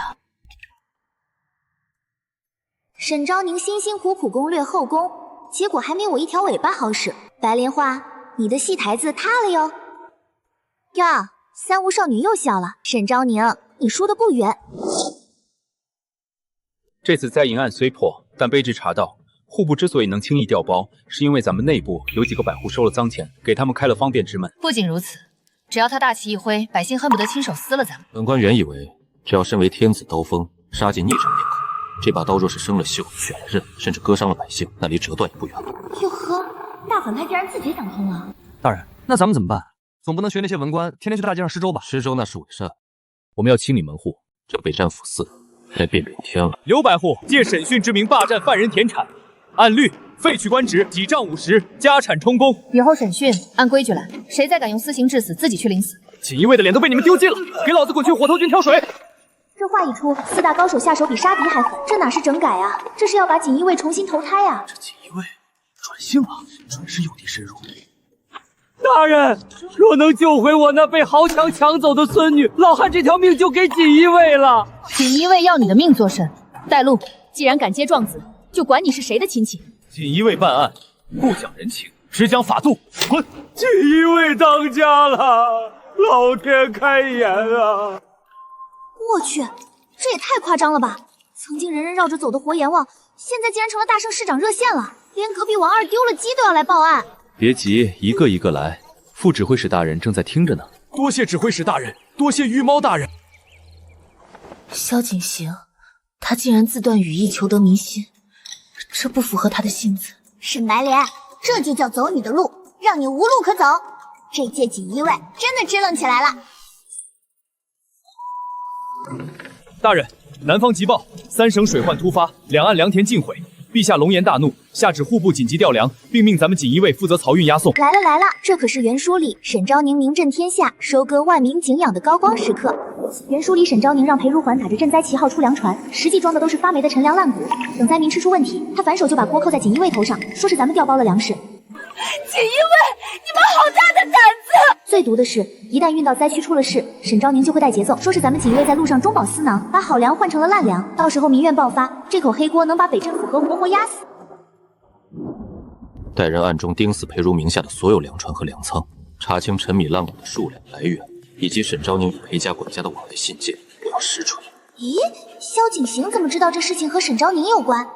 A: 沈昭宁辛辛苦苦攻略后宫，结果还没我一条尾巴好使。白莲花，你的戏台子塌了哟！呀，三无少女又笑了。沈昭宁，你输得不远。
K: 这次灾银案虽破，但卑职查到，户部之所以能轻易调包，是因为咱们内部有几个百户收了赃钱，给他们开了方便之门。
H: 不仅如此，只要他大旗一挥，百姓恨不得亲手撕了咱们。
C: 本官原以为，只要身为天子刀锋，杀尽孽障便可。这把刀若是生了锈、血了刃，甚至割伤了百姓，那离折断也不远了。
A: 哟呵，大反派竟然自己想通了。
I: 大人，那咱们怎么办？总不能学那些文官，天天去大街上施粥吧？
C: 施粥那是伪善，
E: 我们要清理门户。
C: 这北战府司该变天了。
E: 刘百户借审讯之名霸占犯人田产，按律废去官职，几杖50，家产充公。
H: 以后审讯按规矩来，谁再敢用私刑致死，自己去领死。
E: 锦衣卫的脸都被你们丢尽了，给老子滚去火头军挑水！
A: 这话一出，4大高手下手比杀敌还狠，这哪是整改啊？这是要把锦衣卫重新投胎啊！
E: 这锦衣卫转性了，准是有地深入。大人，若能救回我那被豪强抢走的孙女，老汉这条命就给锦衣卫了。
H: 锦衣卫要你的命做甚？带路，既然敢接壮子，就管你是谁的亲戚。
E: 锦衣卫办案不讲人情，只讲法度，滚！锦衣卫当家了，老天开眼啊！
A: 我去，这也太夸张了吧！曾经人人绕着走的活阎王，现在竟然成了大圣市长热线了，连隔壁王二丢了鸡都要来报案。
K: 别急，一个一个来。副指挥使大人正在听着呢。
E: 多谢指挥使大人，多谢御猫大人。
H: 萧景行，他竟然自断羽翼求得民心，这不符合他的性子。
D: 沈白莲，这就叫走你的路，让你无路可走。这届锦衣卫真的支棱起来了。
E: 大人，南方急报，3省水患突发，两岸良田尽毁，陛下龙颜大怒，下旨户部紧急调粮，并命咱们锦衣卫负责漕运押送。
A: 来了来了，这可是袁书礼、沈昭宁名震天下、收割万民敬仰的高光时刻。袁书礼、沈昭宁让裴如环打着赈灾旗号出粮船，实际装的都是发霉的陈粮烂谷。等灾民吃出问题，他反手就把锅扣在锦衣卫头上，说是咱们调包了粮食。
T: 锦衣卫，你们好大的胆子！
A: 最毒的是，一旦运到灾区出了事，沈昭宁就会带节奏，说是咱们锦衣卫在路上中饱私囊，把好粮换成了烂粮，到时候民怨爆发，这口黑锅能把北镇抚河活活压死。
C: 带人暗中盯死裴如名下的所有粮船和粮仓，查清陈米烂谷的数量来源，以及沈昭宁与裴家管家的往来信件，不要实锤。
A: 咦，萧景行怎么知道这事情和沈昭宁有关？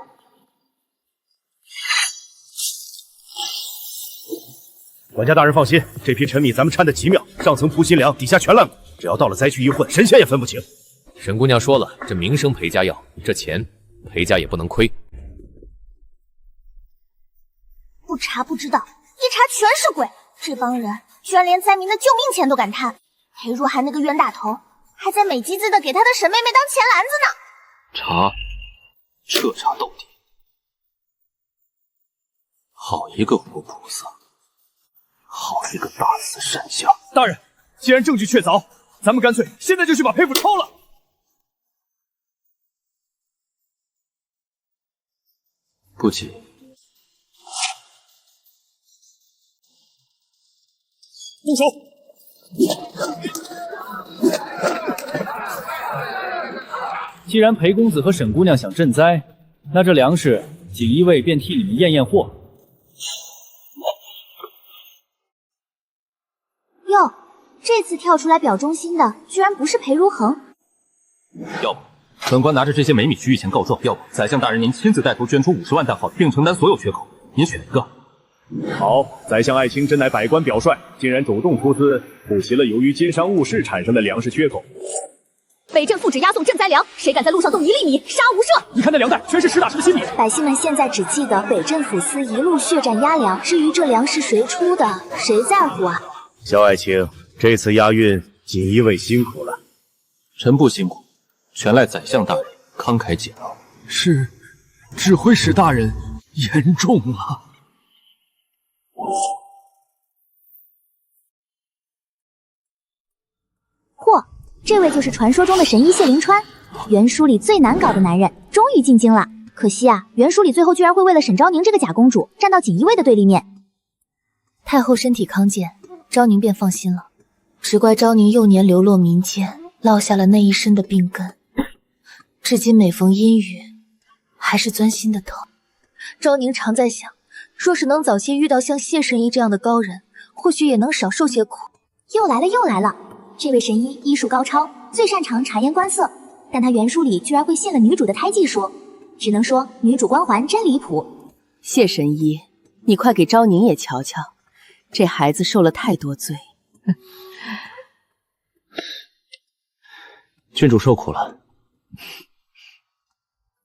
M: 管家大人放心，这批陈米咱们掺得极妙，上层铺新粮，底下全烂谷，只要到了灾区一混，神仙也分不清。
G: 沈姑娘说了，这名声裴家要，这钱裴家也不能亏。
D: 不查不知道，一查全是鬼！这帮人居然连灾民的救命钱都敢贪！裴若涵那个冤大头，还在美滋滋的给他的沈妹妹当钱篮子呢！
C: 查，彻查到底。好一个活菩萨，好一个大慈善家！
E: 大人，既然证据确凿，咱们干脆现在就去把裴府抄了。
C: 不急。
E: 动手！
B: 既然裴公子和沈姑娘想赈灾，那这粮食锦衣卫便替你们验验货。
A: 哟，这次跳出来表忠心的，居然不是裴如恒。
C: 要不，本官拿着这些美米去御前告状；要不，宰相大人您亲自带头捐出50万担号，并承担所有缺口。您选一个。
Q: 好，宰相爱卿真乃百官表率，竟然主动出资补齐了由于经商误事产生的粮食缺口。
A: 北镇复旨押送赈灾粮，谁敢在路上动1粒米，杀无赦！
E: 你看那粮袋，全是实打实的新米。
A: 百姓们现在只记得北镇抚司一路血战压粮，至于这粮是谁出的，谁在乎啊？
M: 萧爱卿，这次押运锦衣卫辛苦了。
C: 臣不辛苦，全赖宰相大人慷慨解囊。
I: 是，指挥使大人言重了。
A: 嚯，这位就是传说中的神医谢灵川，袁书里最难搞的男人，终于进京了。可惜啊，袁书里最后居然会为了沈昭宁这个假公主站到锦衣卫的对立面。
H: 太后身体康健，昭宁便放心了。只怪昭宁幼年流落民间，落下了那一身的病根，至今每逢阴雨，还是钻心的疼。昭宁常在想，若是能早些遇到像谢神医这样的高人，或许也能少受些苦。
A: 又来了又来了，这位神医医术高超，最擅长察言观色，但他袁书里居然会信了女主的胎记说，只能说女主光环真离谱。
P: 谢神医，你快给昭宁也瞧瞧，这孩子受了太多罪。
E: 郡主受苦了。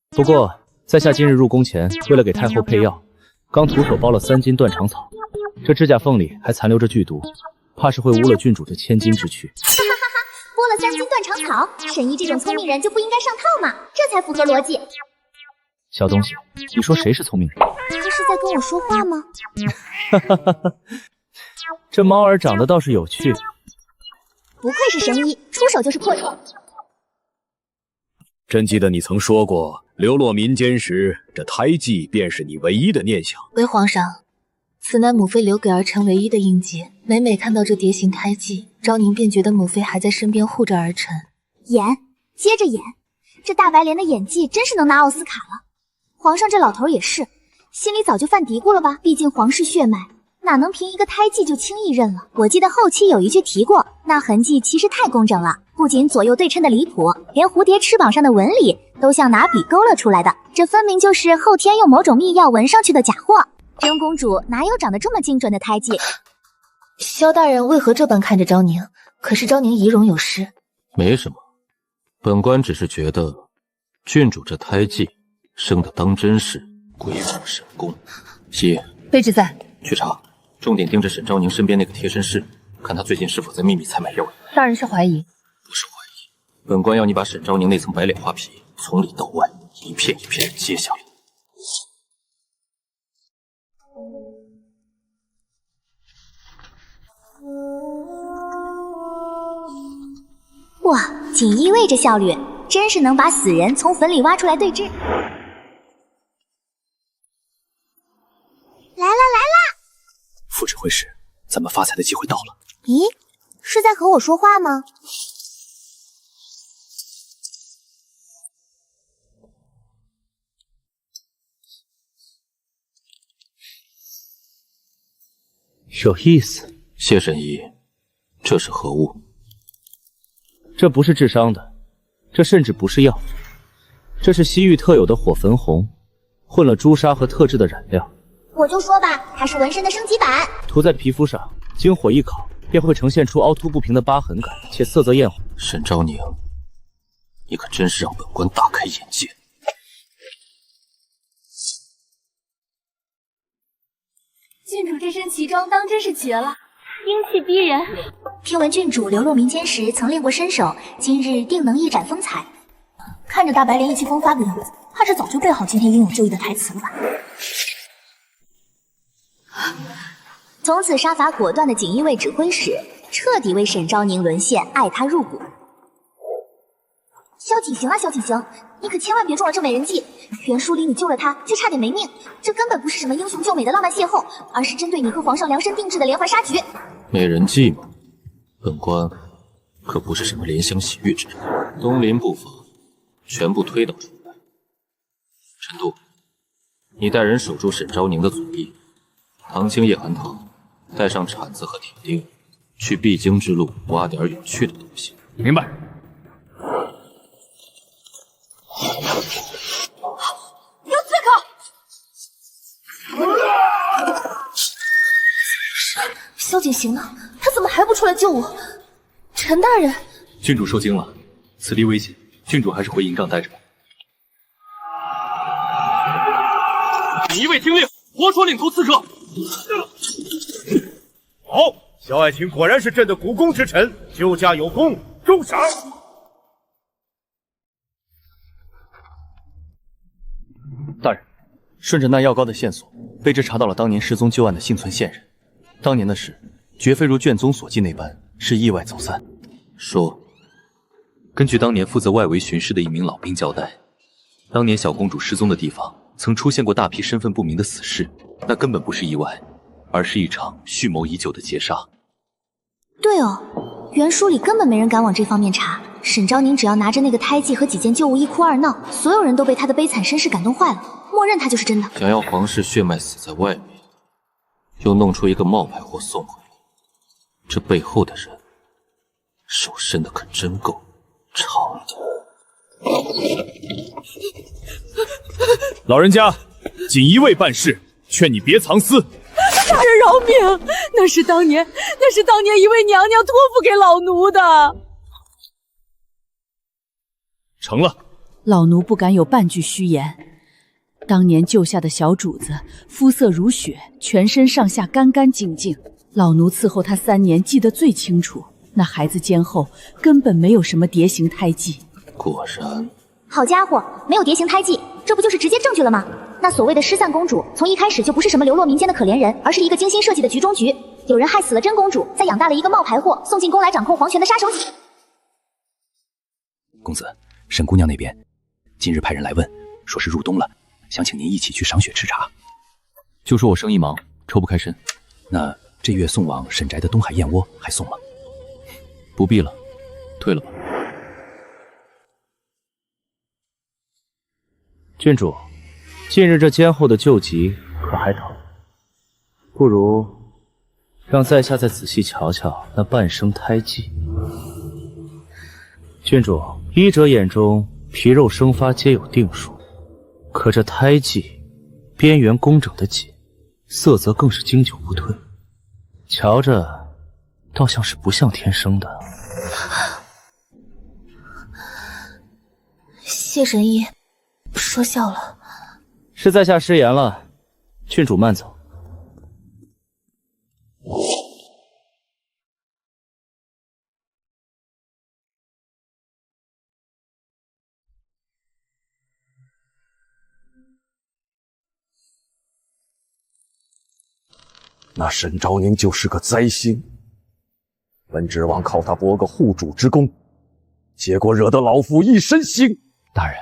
E: 不过在下今日入宫前，为了给太后配药，刚徒手包了3斤断肠草，这指甲缝里还残留着剧毒，怕是会污了郡主这千金之躯。
A: 哈哈哈哈，剥了3斤断肠草，沈医这种聪明人就不应该上套嘛，这才符合逻辑。
E: 小东西，你说谁是聪明人？
A: 他是在跟我说话吗？
E: 哈哈哈哈，这猫儿长得倒是有趣。
A: 不愧是神医，出手就是破宠。
M: 朕记得你曾说过，流落民间时，这胎记便是你唯一的念想。
H: 回皇上，此乃母妃留给儿臣唯一的印记。每每看到这蝶形胎记，昭宁便觉得母妃还在身边护着儿臣。
A: 演，接着演，这大白莲的演技真是能拿奥斯卡了。皇上这老头也是，心里早就犯嘀咕了吧？毕竟皇室血脉，哪能凭一个胎记就轻易认了？我记得后期有一句提过，那痕迹其实太工整了，不仅左右对称的离谱，连蝴蝶翅膀上的纹理都像拿笔勾勒出来的，这分明就是后天用某种秘药纹上去的假货。真公主哪有长得这么精准的胎记？
H: 萧大人为何这般看着昭宁？可是昭宁仪容有失。
C: 没什么，本官只是觉得郡主这胎记生的当真是鬼斧神工。西野，
H: 卑职在。
C: 去查，重点盯着沈昭宁身边那个贴身侍，看他最近是否在秘密采买药。
H: 大人是怀疑？
C: 不是怀疑，本官要你把沈昭宁那层白脸花皮从里到外一片一片的揭下来。
A: 哇，锦衣卫这效率，真是能把死人从坟里挖出来对质。来
D: 了来了！
E: 副指挥使，咱们发财的机会到了。
D: 咦，是在和我说话吗？
C: 有意思。谢神医，这是何物？这不是治伤的，这甚至不是药，这是西域特有的火焚红，混了朱砂和特制的染料。
D: 我就说吧，它是纹身的升级版。
C: 涂在皮肤上，经火一烤，便会呈现出凹凸不平的疤痕感，且色泽艳红。沈昭宁，你可真是让本官大开眼界。
T: 郡主这身奇装当真是绝了，英气逼人。
A: 听闻郡主流落民间时曾练过身手，今日定能一展风采。
D: 看着大白脸意气风发的样子，怕是早就背好今天英勇就义的台词了吧。
A: 从此杀伐果断的锦衣卫指挥使，彻底为沈昭宁沦陷爱他入骨。萧景行啊，萧景行，你可千万别中了这美人计。袁书离你救了他，却差点没命，这根本不是什么英雄救美的浪漫邂逅，而是针对你和皇上量身定制的连环杀局。
C: 美人计吗？本官可不是什么怜香惜玉之人。东林不妨，全部推导出来。陈度，你带人守住沈昭宁的左臂，唐青叶寒堂带上铲子和铁钉，去必经之路挖点有趣的东西。
E: 明白。
T: 有刺客！
D: 萧景行呢？他怎么还不出来救我？陈大人，
E: 郡主受惊了，此地危险，郡主还是回营帐待着吧。
R: 锦衣卫听令，活捉领头刺客。
L: 好，萧爱卿果然是朕的股肱之臣，救驾有功，重赏。
C: 大人，顺着那药膏的线索，卑职查到了当年失踪旧案的幸存线人。当年的事，绝非如卷宗所记那般是意外走散。说，
G: 根据当年负责外围巡视的一名老兵交代，当年小公主失踪的地方曾出现过大批身份不明的死士，那根本不是意外，而是一场蓄谋已久的劫杀。
A: 对哦，袁书里根本没人敢往这方面查。沈昭宁只要拿着那个胎记和几件旧物一哭二闹，所有人都被他的悲惨身世感动坏了，默认他就是真的。
C: 想要皇室血脉死在外面，又弄出一个冒牌货送回来，这背后的人手伸的可真够长的。
E: 老人家，锦衣卫办事，劝你别藏私。
T: 大人饶命！那是当年一位娘娘托付给老奴的。
E: 成了。
T: 老奴不敢有半句虚言。当年救下的小主子，肤色如雪，全身上下干干净净。老奴伺候他3年，记得最清楚。那孩子肩后根本没有什么蝶形胎记。
C: 果然，
A: 好家伙，没有蝶形胎记，这不就是直接证据了吗？那所谓的失散公主，从一开始就不是什么流落民间的可怜人，而是一个精心设计的局中局。有人害死了真公主，再养大了一个冒牌货，送进宫来掌控皇权的杀手锏。
E: 公子，沈姑娘那边今日派人来问，说是入冬了，想请您一起去赏雪吃茶。就说我生意忙，抽不开身。那这月送往沈宅的东海燕窝还送吗？不必了，退了吧。
C: 郡主，近日这肩后的旧疾可还疼？不如让在下再仔细瞧瞧那半生胎记。郡主，医者眼中皮肉生发皆有定数，可这胎记边缘工整的紧，色泽更是经久不退，瞧着倒像是不像天生的。
D: 谢神医，说笑了。
C: 是在下失言了，郡主慢走。
Q: 那沈昭宁就是个灾星，本指望靠他博个护主之功，结果惹得老夫一身腥。
E: 大人，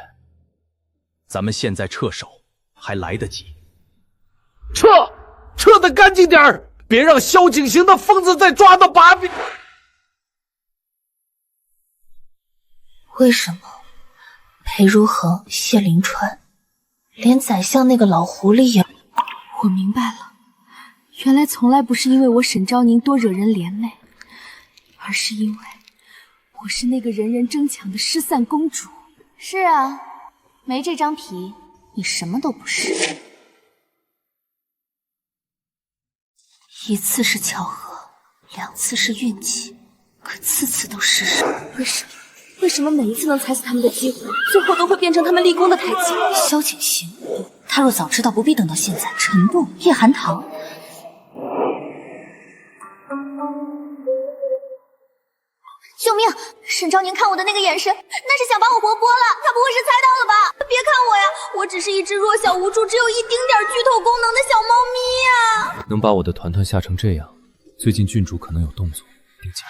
E: 咱们现在撤手还来得及。
M: 撤得干净点儿，别让萧景行的疯子再抓到把柄。
H: 为什么裴如恒、谢灵川，连宰相那个老狐狸也……
T: 我明白了，原来从来不是因为我沈昭宁多惹人连累，而是因为我是那个人人争抢的失散公主。
A: 是啊，没这张皮，你什么都不是。
H: 一次是巧合，2次是运气，可次次都失手。
T: 为什么每一次能踩死他们的机会，最后都会变成他们立功的台阶？
H: 萧景行，他若早知道，不必等到现在。陈度、叶寒堂，
A: 救命！沈昭宁看我的那个眼神，那是想把我活剥了。他不会是猜到了吧？别看我呀，我只是一只弱小无助、只有一丁点剧透功能的小猫咪呀。
E: 能把我的团团吓成这样，最近郡主可能有动作，定睛。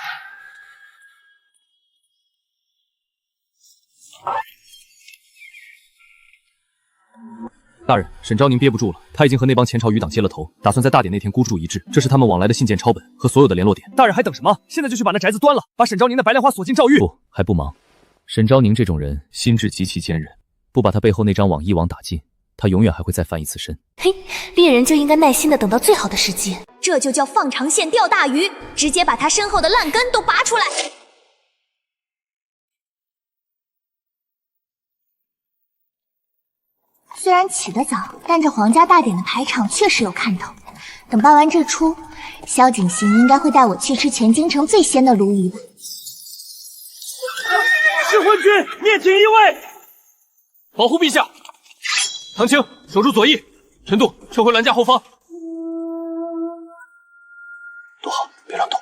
C: 大人，沈昭宁憋不住了，他已经和那帮前朝余党接了头，打算在大典那天孤注一掷。这是他们往来的信件抄本和所有的联络点。
E: 大人还等什么？现在就去把那宅子端了，把沈昭宁的白莲花锁进诏狱。不，还不忙。沈昭宁这种人心智极其坚韧，不把他背后那张网一网打尽，他永远还会再翻一次身。
H: 嘿，猎人就应该耐心的等到最好的时机。
A: 这就叫放长线钓大鱼，直接把他身后的烂根都拔出来。
D: 虽然起得早，但这皇家大典的排场确实有看头。等办完这出，萧景行应该会带我去吃全京城最鲜的鲈鱼吧。
B: 噬魂军灭锦衣卫，保护陛下。唐青守住左翼，陈度撤回銮驾后方。
M: 躲好，别让动。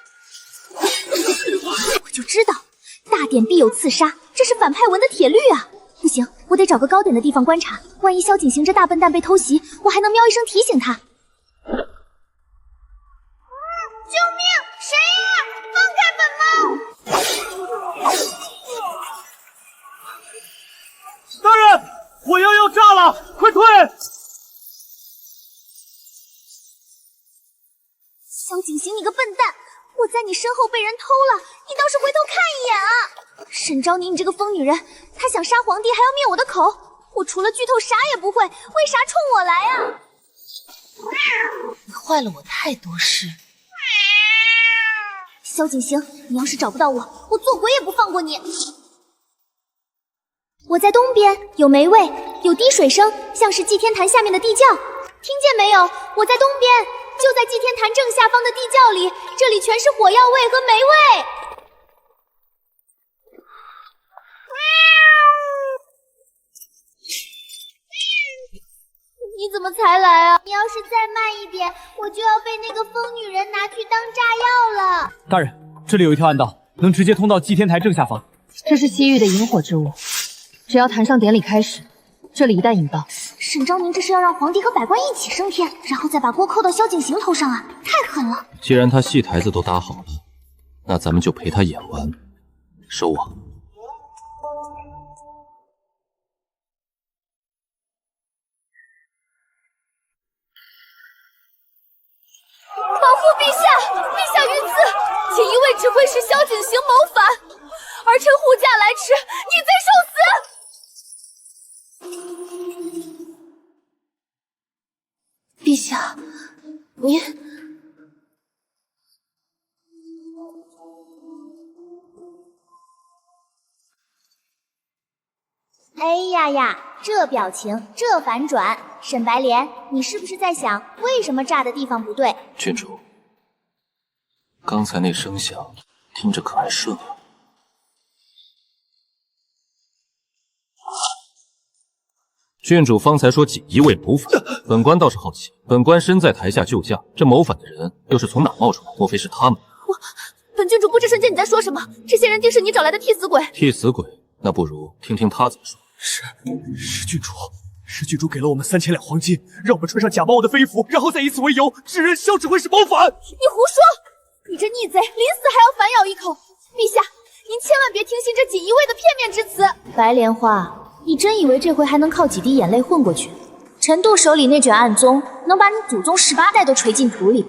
A: 我就知道大典必有刺杀，这是反派文的铁律啊！不行，我得找个高点的地方观察，万一萧景行这大笨蛋被偷袭，我还能喵一声提醒他。
D: 救命！谁呀？放开本猫！
B: 大人，火药要炸了，快退！
A: 萧景行，你个笨蛋！我在你身后被人偷了，你倒是回头看一眼啊！沈昭宁，你这个疯女人，她想杀皇帝还要灭我的口，我除了剧透啥也不会，为啥冲我来啊？
H: 你坏了我太多事。
A: 萧景行，你要是找不到我，我做鬼也不放过你。我在东边，有霉味，有滴水声，像是祭天坛下面的地窖，听见没有？我在东边，就在祭天坛正下方的地窖里，这里全是火药味和霉味。你怎么才来啊？
D: 你要是再慢一点，我就要被那个疯女人拿去当炸药了。
E: 大人，这里有一条暗道，能直接通到祭天台正下方。
H: 这是西域的引火之物，只要坛上典礼开始，这里一旦引爆，
A: 沈昭宁这是要让皇帝和百官一起升天，然后再把锅扣到萧景行头上啊！太狠了！
C: 既然他戏台子都搭好了，那咱们就陪他演完，收网。
T: 保护陛下！陛下遇刺，锦衣卫指挥使萧景行谋反，儿臣护驾来迟，你罪受死！
H: 陛下，你……
D: 哎呀呀，这表情，这反转，沈白莲，你是不是在想为什么炸的地方不对？
C: 郡主，刚才那声响听着可还顺耳？郡主方才说锦衣卫谋反，本官倒是好奇，本官身在台下救驾，这谋反的人又是从哪冒出来？莫非是他们？
T: 本郡主不知瞬间你在说什么，这些人定是你找来的替死鬼。
C: 替死鬼？那不如听听他怎么说。
E: 是郡主，是郡主给了我们3000两黄金，让我们穿上假冒的飞服，然后再以此为由指认萧指挥使谋反。
T: 你胡说！你这逆贼，临死还要反咬一口。陛下，您千万别听信这锦衣卫的骗
A: 面之词。
H: 白莲花，你真以为这回还能靠几滴眼泪混过去？陈度手里那卷暗宗，能把你祖宗18代都锤进土里。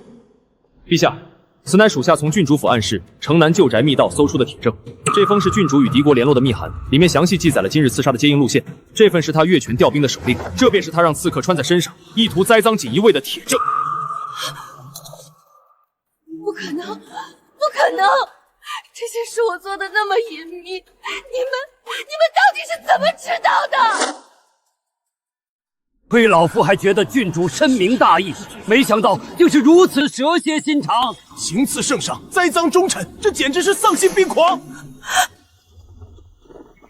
E: 陛下，此乃属下从郡主府暗室城南旧宅密道搜出的铁证。这封是郡主与敌国联络的密函，里面详细记载了今日刺杀的接应路线。这份是他越权调兵的手令，这便是他让刺客穿在身上，意图栽赃锦衣卫的铁证。
A: 不可能，不可能！这些事我做的那么隐秘，你们到底是怎么知道的？
J: 亏老夫还觉得郡主深明大义，没想到竟是如此蛇蝎心肠，
O: 行刺圣上，栽赃忠臣，这简直是丧心病狂！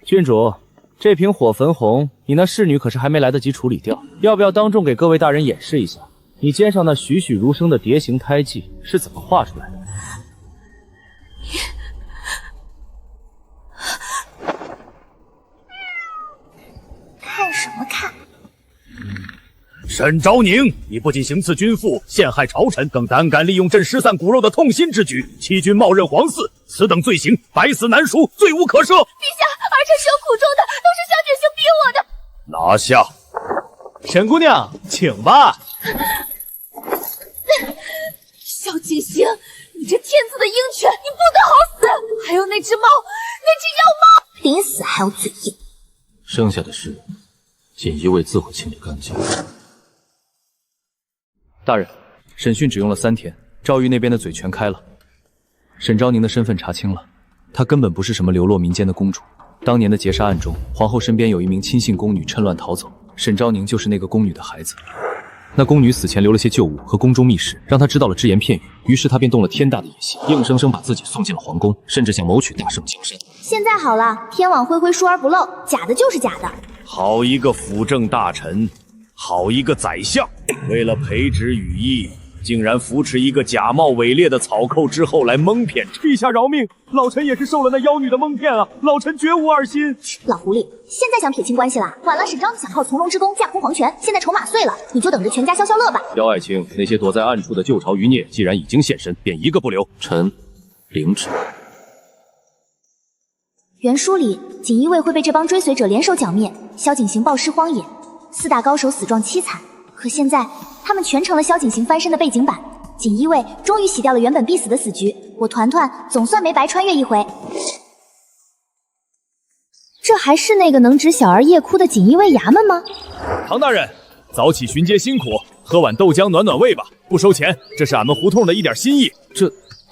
E: 郡主，这瓶火焚红，你那侍女可是还没来得及处理掉，要不要当众给各位大人演示一下，你肩上那栩栩如生的蝶形胎记是怎么画出来的？
D: 看什么看？
M: 沈昭宁，你不仅行刺君父，陷害朝臣，更胆敢利用朕失散骨肉的痛心之举，欺君冒认皇嗣，此等罪行，百死难赎，罪无可赦。
A: 陛下，儿臣是有苦衷的，都是萧景行逼我的。
M: 拿下！
E: 沈姑娘，请吧。
A: 萧景行，你这天资的鹰犬，你不得好死！还有那只猫，那只妖猫，
D: 临死还要嘴硬。
C: 剩下的事，锦衣卫自会清理干净。
E: 大人，审讯只用了3天，赵玉那边的嘴全开了。沈昭宁的身份查清了，她根本不是什么流落民间的公主。当年的劫杀案中，皇后身边有一名亲信宫女趁乱逃走，沈昭宁就是那个宫女的孩子。那宫女死前留了些旧物和宫中密室，让她知道了只言片语，于是她便动了天大的野心，硬生生把自己送进了皇宫，甚至想谋取大圣江山。
D: 现在好了，天网恢恢，疏而不漏，假的就是假的。
M: 好一个辅政大臣，好一个宰相，为了培植羽翼，竟然扶持一个假冒伪劣的草寇之后来蒙骗朕。
E: 陛下饶命，老臣也是受了那妖女的蒙骗啊，老臣绝无二心。
D: 老狐狸，现在想撇清关系了？晚了，沈昭你想靠从龙之功架空皇权，现在筹码碎了，你就等着全家消消乐吧。
E: 萧爱卿，那些躲在暗处的旧朝余孽，既然已经现身，便一个不留。
C: 臣领旨。
D: 原书里，锦衣卫会被这帮追随者联手剿灭，萧景行暴尸荒野，4大高手死状凄惨。可现在，他们全成了萧景行翻身的背景板。锦衣卫终于洗掉了原本必死的死局，我团团总算没白穿越一回。这还是那个能止小儿夜哭的锦衣卫衙门吗？
E: 唐大人，早起巡街辛苦，喝碗豆浆暖暖胃吧，不收钱，这是俺们胡同的一点心意。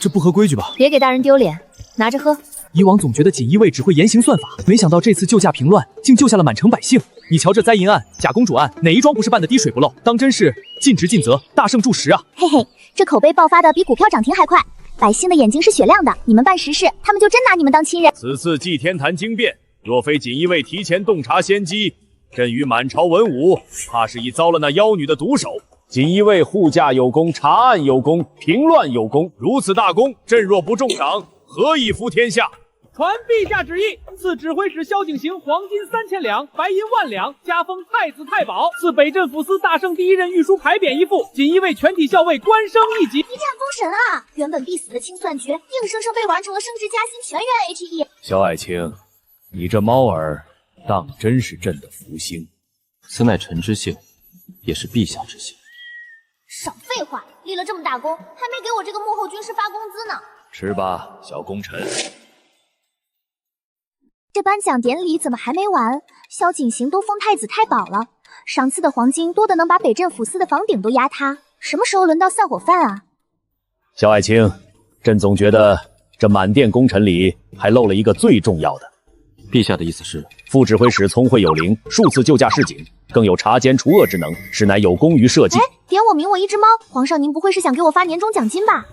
E: 这不合规矩吧？
H: 别给大人丢脸，拿着喝。
E: 以往总觉得锦衣卫只会严刑算法，没想到这次救驾平乱，竟救下了满城百姓。你瞧这灾银案、假公主案，哪一桩不是办得滴水不漏？当真是尽职尽责，大圣助时啊！
D: 嘿嘿，这口碑爆发的比股票涨停还快，百姓的眼睛是雪亮的。你们办实事，他们就真拿你们当亲人。
M: 此次祭天坛惊变，若非锦衣卫提前洞察先机，朕与满朝文武怕是已遭了那妖女的毒手。锦衣卫护驾有功，查案有功，平乱有功，如此大功，朕若不重赏，何以服天下？
F: 传陛下旨意，赐指挥使萧景行黄金3000两，白银1万两，加封太子太保，赐北镇抚司大圣第1任御书牌匾1副，锦衣卫全体校尉官升1级。
D: 一战封神啊！原本必死的清算局，硬生生被玩成了升职加薪全员 HE。
N: 萧爱卿，你这猫儿当真是朕的福星。
C: 此乃臣之幸，也是陛下之幸。
D: 少废话，立了这么大功，还没给我这个幕后军师发工资呢。
N: 吃吧，小功臣。
D: 这颁奖典礼怎么还没完？萧景行都封太子太保了，赏赐的黄金多得能把北镇抚司的房顶都压塌。什么时候轮到散伙饭啊？
M: 萧爱卿，朕总觉得这满殿功臣里还漏了一个最重要的。
C: 陛下的意思是，
M: 副指挥使聪慧有灵，数次救驾示警，更有察奸除恶之能，实乃有功于社稷。
D: 点我名我一只猫，皇上您不会是想给我发年终奖金吧？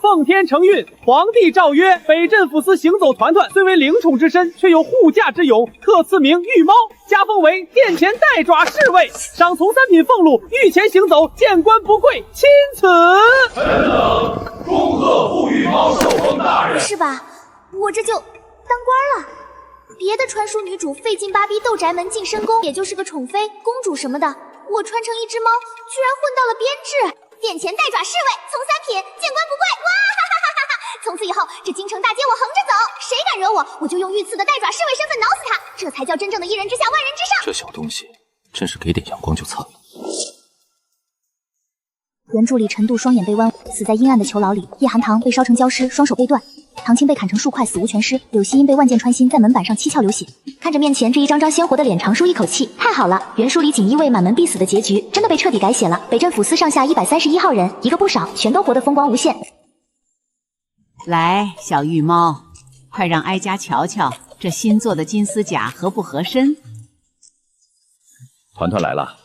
F: 奉天承运，皇帝诏曰：北镇抚司行走团团虽为灵宠之身，却有护驾之勇，特赐名御猫，加封为殿前带爪侍卫，赏从3品俸禄，御前行走，见官不跪，钦此。
L: 臣等恭贺护御猫寿封大人。
D: 不是吧，我这就当官了？别的传书女主费劲巴逼斗宅门进深宫，也就是个宠妃、公主什么的，我穿成一只猫，居然混到了编制。殿前带爪侍卫，从3品，见官不跪，哇哈哈哈哈！
A: 从此以后，这京城大街我横着走，谁敢惹我，我就用御赐的带爪侍卫身份挠死他，这才叫真正的一人之下，万人之上。
C: 这小东西真是给点阳光就灿了。
D: 原著里陈度双眼被剜，死在阴暗的囚牢里；叶寒堂被烧成焦尸，双手被断；唐青被砍成数块，死无全尸；柳熙因被万箭穿心，在门板上七窍流血。看着面前这一张张鲜活的脸，长舒一口气，太好了！原书里锦衣卫满门必死的结局，真的被彻底改写了。北镇抚司上下131号人，一个不少，全都活得风光无限。
S: 来，小玉猫，快让哀家瞧瞧这新做的金丝甲合不合身。
E: 团团来了，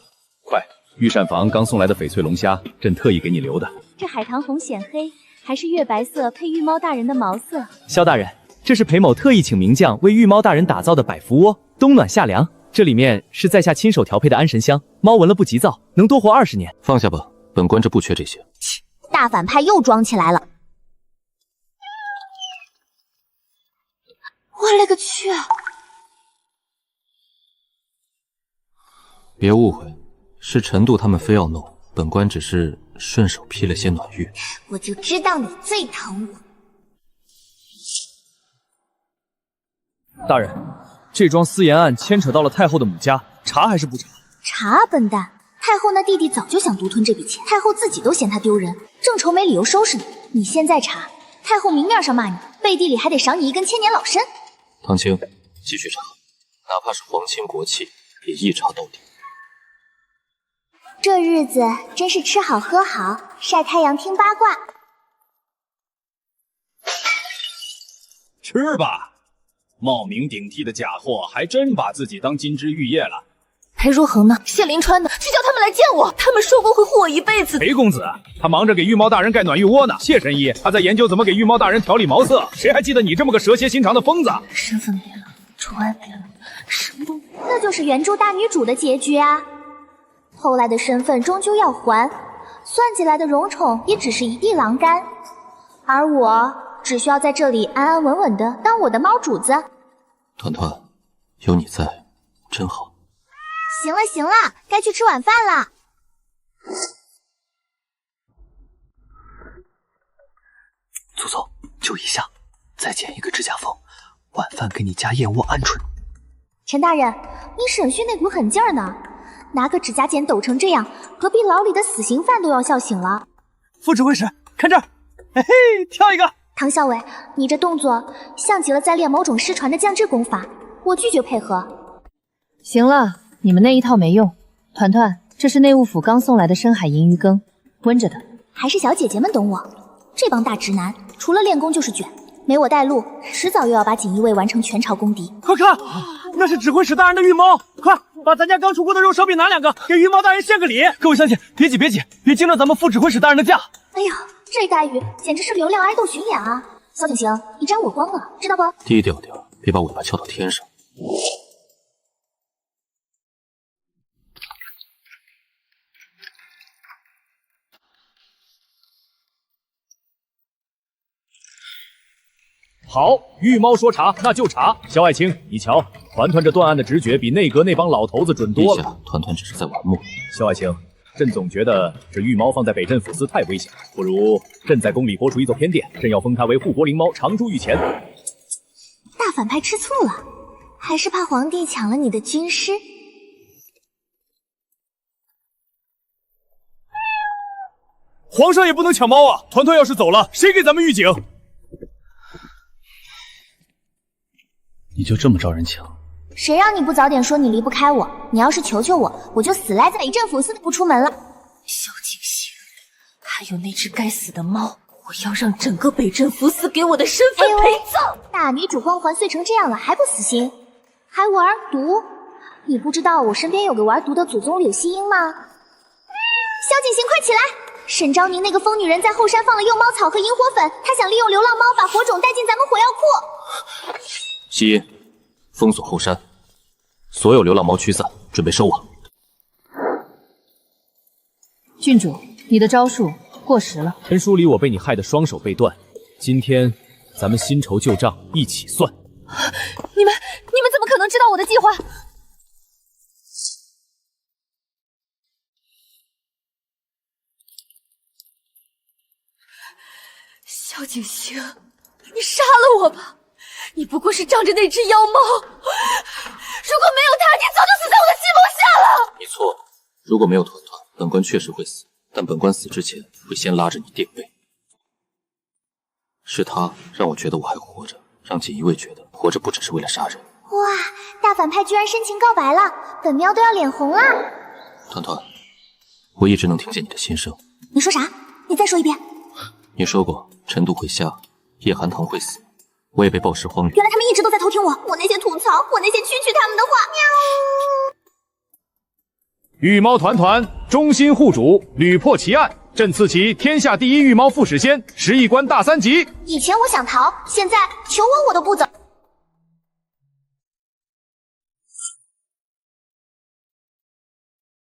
E: 快！御膳房刚送来的翡翠龙虾，朕特意给你留的。
D: 这海棠红显黑，还是月白色配玉猫大人的毛色。
E: 萧大人，这是裴某特意请名将为玉猫大人打造的百福窝，冬暖夏凉。这里面是在下亲手调配的安神香，猫闻了不急躁，能多活20年。
C: 放下吧，本官这不缺这些。
D: 大反派又装起来了。
A: 我勒个去！
C: 别误会，是陈度他们非要弄，本官只是顺手批了些暖玉。
A: 我就知道你最疼我。
E: 大人，这桩私盐案牵扯到了太后的母家，查还是不查？
A: 查，笨蛋！太后那弟弟早就想独吞这笔钱，太后自己都嫌他丢人，正愁没理由收拾你。你现在查，太后明面上骂你，背地里还得赏你一根千年老参。
C: 唐青，继续查，哪怕是皇亲国戚，也一查到底。
A: 这日子真是吃好喝好，晒太阳听八卦。
N: 吃吧，冒名顶替的假货还真把自己当金枝玉叶了。
H: 裴如恒呢？谢林川呢？去叫他们来见我，他们说过会护我一辈子。
E: 裴公子，他忙着给玉猫大人盖暖玉窝呢。谢神医，他在研究怎么给玉猫大人调理毛色。谁还记得你这么个蛇蝎心肠的疯子？
H: 身份变了，宠爱变了，什么都……
A: 那就是原著大女主的结局啊！偷来的身份终究要还，算计来的荣宠也只是一地狼干，而我只需要在这里安安稳稳的当我的猫主子。
C: 团团，有你在，真好。
A: 行了行了，该去吃晚饭了。
V: 祖宗，就一下，再剪一个指甲缝，晚饭给你加燕窝鹌鹑。
A: 陈大人，你审讯那股狠劲儿呢？拿个指甲剪抖成这样，隔壁牢里的死刑犯都要笑醒了。
I: 副指挥使，看这儿，嘿嘿，跳一个。
A: 唐校尉，你这动作像极了在练某种失传的降智功法，我拒绝配合。
H: 行了，你们那一套没用。团团，这是内务府刚送来的深海银鱼羹，温着的。
A: 还是小姐姐们懂我，这帮大直男除了练功就是卷，没我带路，迟早又要把锦衣卫完成全朝公敌。
I: 快看，那是指挥使大人的御猫，快把咱家刚出锅的肉烧饼拿2个，给御猫大人献个礼。各位乡亲，别急别急，别惊着咱们副指挥使大人的驾。
A: 哎呀，这待遇简直是流量爱豆巡演啊！萧景行，你沾我光了，知道不？
C: 低调点，别把尾巴翘到天上。
E: 好，御猫说查，那就查。萧爱卿，你瞧，团团这断案的直觉比内阁那帮老头子准多了。
C: 团团只是在玩墨。
E: 萧爱卿，朕总觉得这御猫放在北镇抚司太危险了，不如朕在宫里拨出一座偏殿，朕要封它为护国灵猫，常驻御前。
A: 大反派吃醋了，还是怕皇帝抢了你的军师？
E: 皇上也不能抢猫啊！团团要是走了，谁给咱们预警？
N: 你就这么招人抢？
A: 谁让你不早点说你离不开我？你要是求求我，我就死赖在北镇抚司不出门了。
H: 萧景行，还有那只该死的猫，我要让整个北镇抚司给我的身份陪葬！
A: 大女主光环碎成这样了，还不死心？还玩毒？你不知道我身边有个玩毒的祖宗柳熙英吗？萧景行，快起来！沈昭宁那个疯女人在后山放了幼猫草和萤火粉，她想利用流浪猫把火种带进咱们火药库。
C: 西音，封锁后山，所有流浪猫驱散，准备收网。
H: 郡主，你的招数过时了。
E: 陈书里我被你害得双手被断，今天咱们新仇旧账一起算。
H: 你们怎么可能知道我的计划？萧景行，
A: 你杀了我吧！你不过是仗着那只妖猫，如果没有它，你早就死在我的计谋下了。
C: 你错了，如果没有团团，本官确实会死，但本官死之前会先拉着你垫背。是他让我觉得我还活着，让锦衣卫觉得活着不只是为了杀人。
D: 哇，大反派居然深情告白了，本喵都要脸红了。
C: 团团，我一直能听见你的心声。
D: 你说啥？你再说一遍。
C: 你说过陈渡会瞎，叶寒塘会死，我也被暴尸荒原。
D: 原来他们一直都在偷听我那些吐槽，我那些蛐他们的话。
Q: 御猫团团忠心护主，屡破奇案，朕赐其天下第一御猫副使仙，10亿关大3级。
D: 以前我想逃，现在求我都不走。